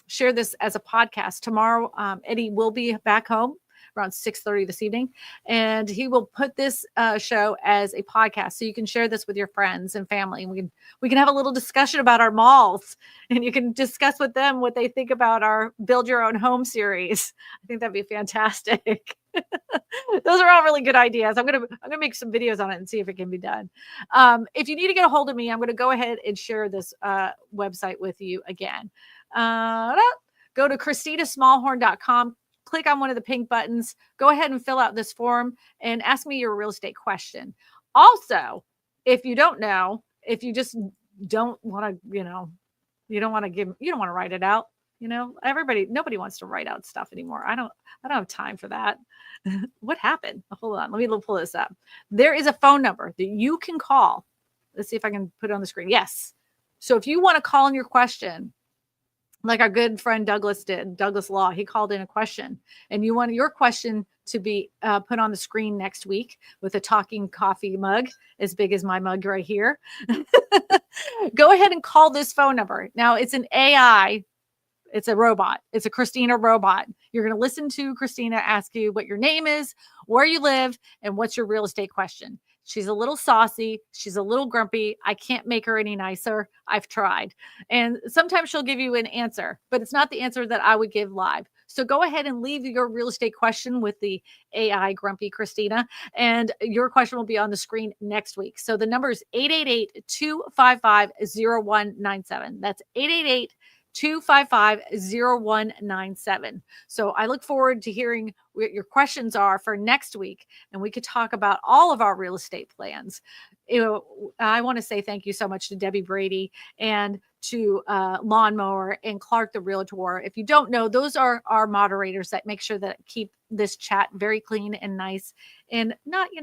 share this as a podcast. Tomorrow, Eddie will be back home around 6:30 this evening. And he will put this show as a podcast, so you can share this with your friends and family. And we can have a little discussion about our malls, and you can discuss with them what they think about our Build Your Own Home series. I think that'd be fantastic. Those are all really good ideas. I'm gonna make some videos on it and see if it can be done. If you need to get a hold of me, I'm gonna go ahead and share this website with you again. Go to KristinaSmallhorn.com. Click on one of the pink buttons. Go ahead and fill out this form and ask me your real estate question. Also, if you don't know, if you just don't want to, you don't want to write it out. Nobody wants to write out stuff anymore. I don't have time for that. What happened? Hold on. Let me pull this up. There is a phone number that you can call. Let's see if I can put it on the screen. Yes. So if you want to call in your question, like our good friend Douglas did, Douglas Law, he called in a question, and you want your question to be put on the screen next week with a talking coffee mug as big as my mug right here. Go ahead and call this phone number. Now, it's an AI. It's a robot. It's a Kristina robot. You're going to listen to Kristina ask you what your name is, where you live, and what's your real estate question. She's a little saucy. She's a little grumpy. I can't make her any nicer. I've tried. And sometimes she'll give you an answer, but it's not the answer that I would give live. So go ahead and leave your real estate question with the AI grumpy Kristina, and your question will be on the screen next week. So the number is 888-255-0197. That's 888-255-0197. So I look forward to hearing what your questions are for next week, and we could talk about all of our real estate plans. I want to say thank you so much to Debbie Brady and to Lawnmower and Clark the Realtor. If you don't know, those are our moderators that make sure that keep this chat very clean and nice, and not, we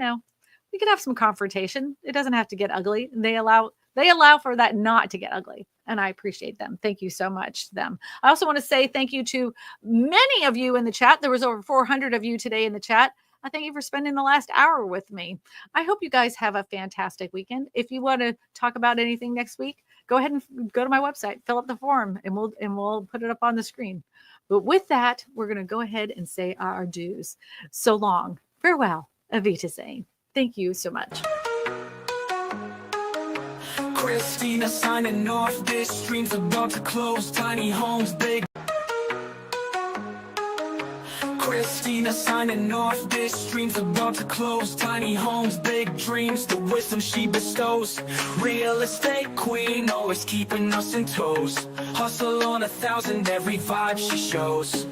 can have some confrontation. It doesn't have to get ugly. They allow for that not to get ugly. And I appreciate them. Thank you so much to them. I also want to say thank you to many of you in the chat. There was over 400 of you today in the chat. I thank you for spending the last hour with me. I hope you guys have a fantastic weekend. If you want to talk about anything next week, go ahead and go to my website, fill up the form, and we'll put it up on the screen. But with that, we're going to go ahead and say our adieus. So long. Farewell. Avita. Thank you so much. Kristina signing off. This stream's about to close. Tiny homes, big. Kristina signing off. This stream's about to close. Tiny homes, big dreams. The wisdom she bestows. Real estate queen, always keeping us in toes. Hustle on 1,000, every vibe she shows.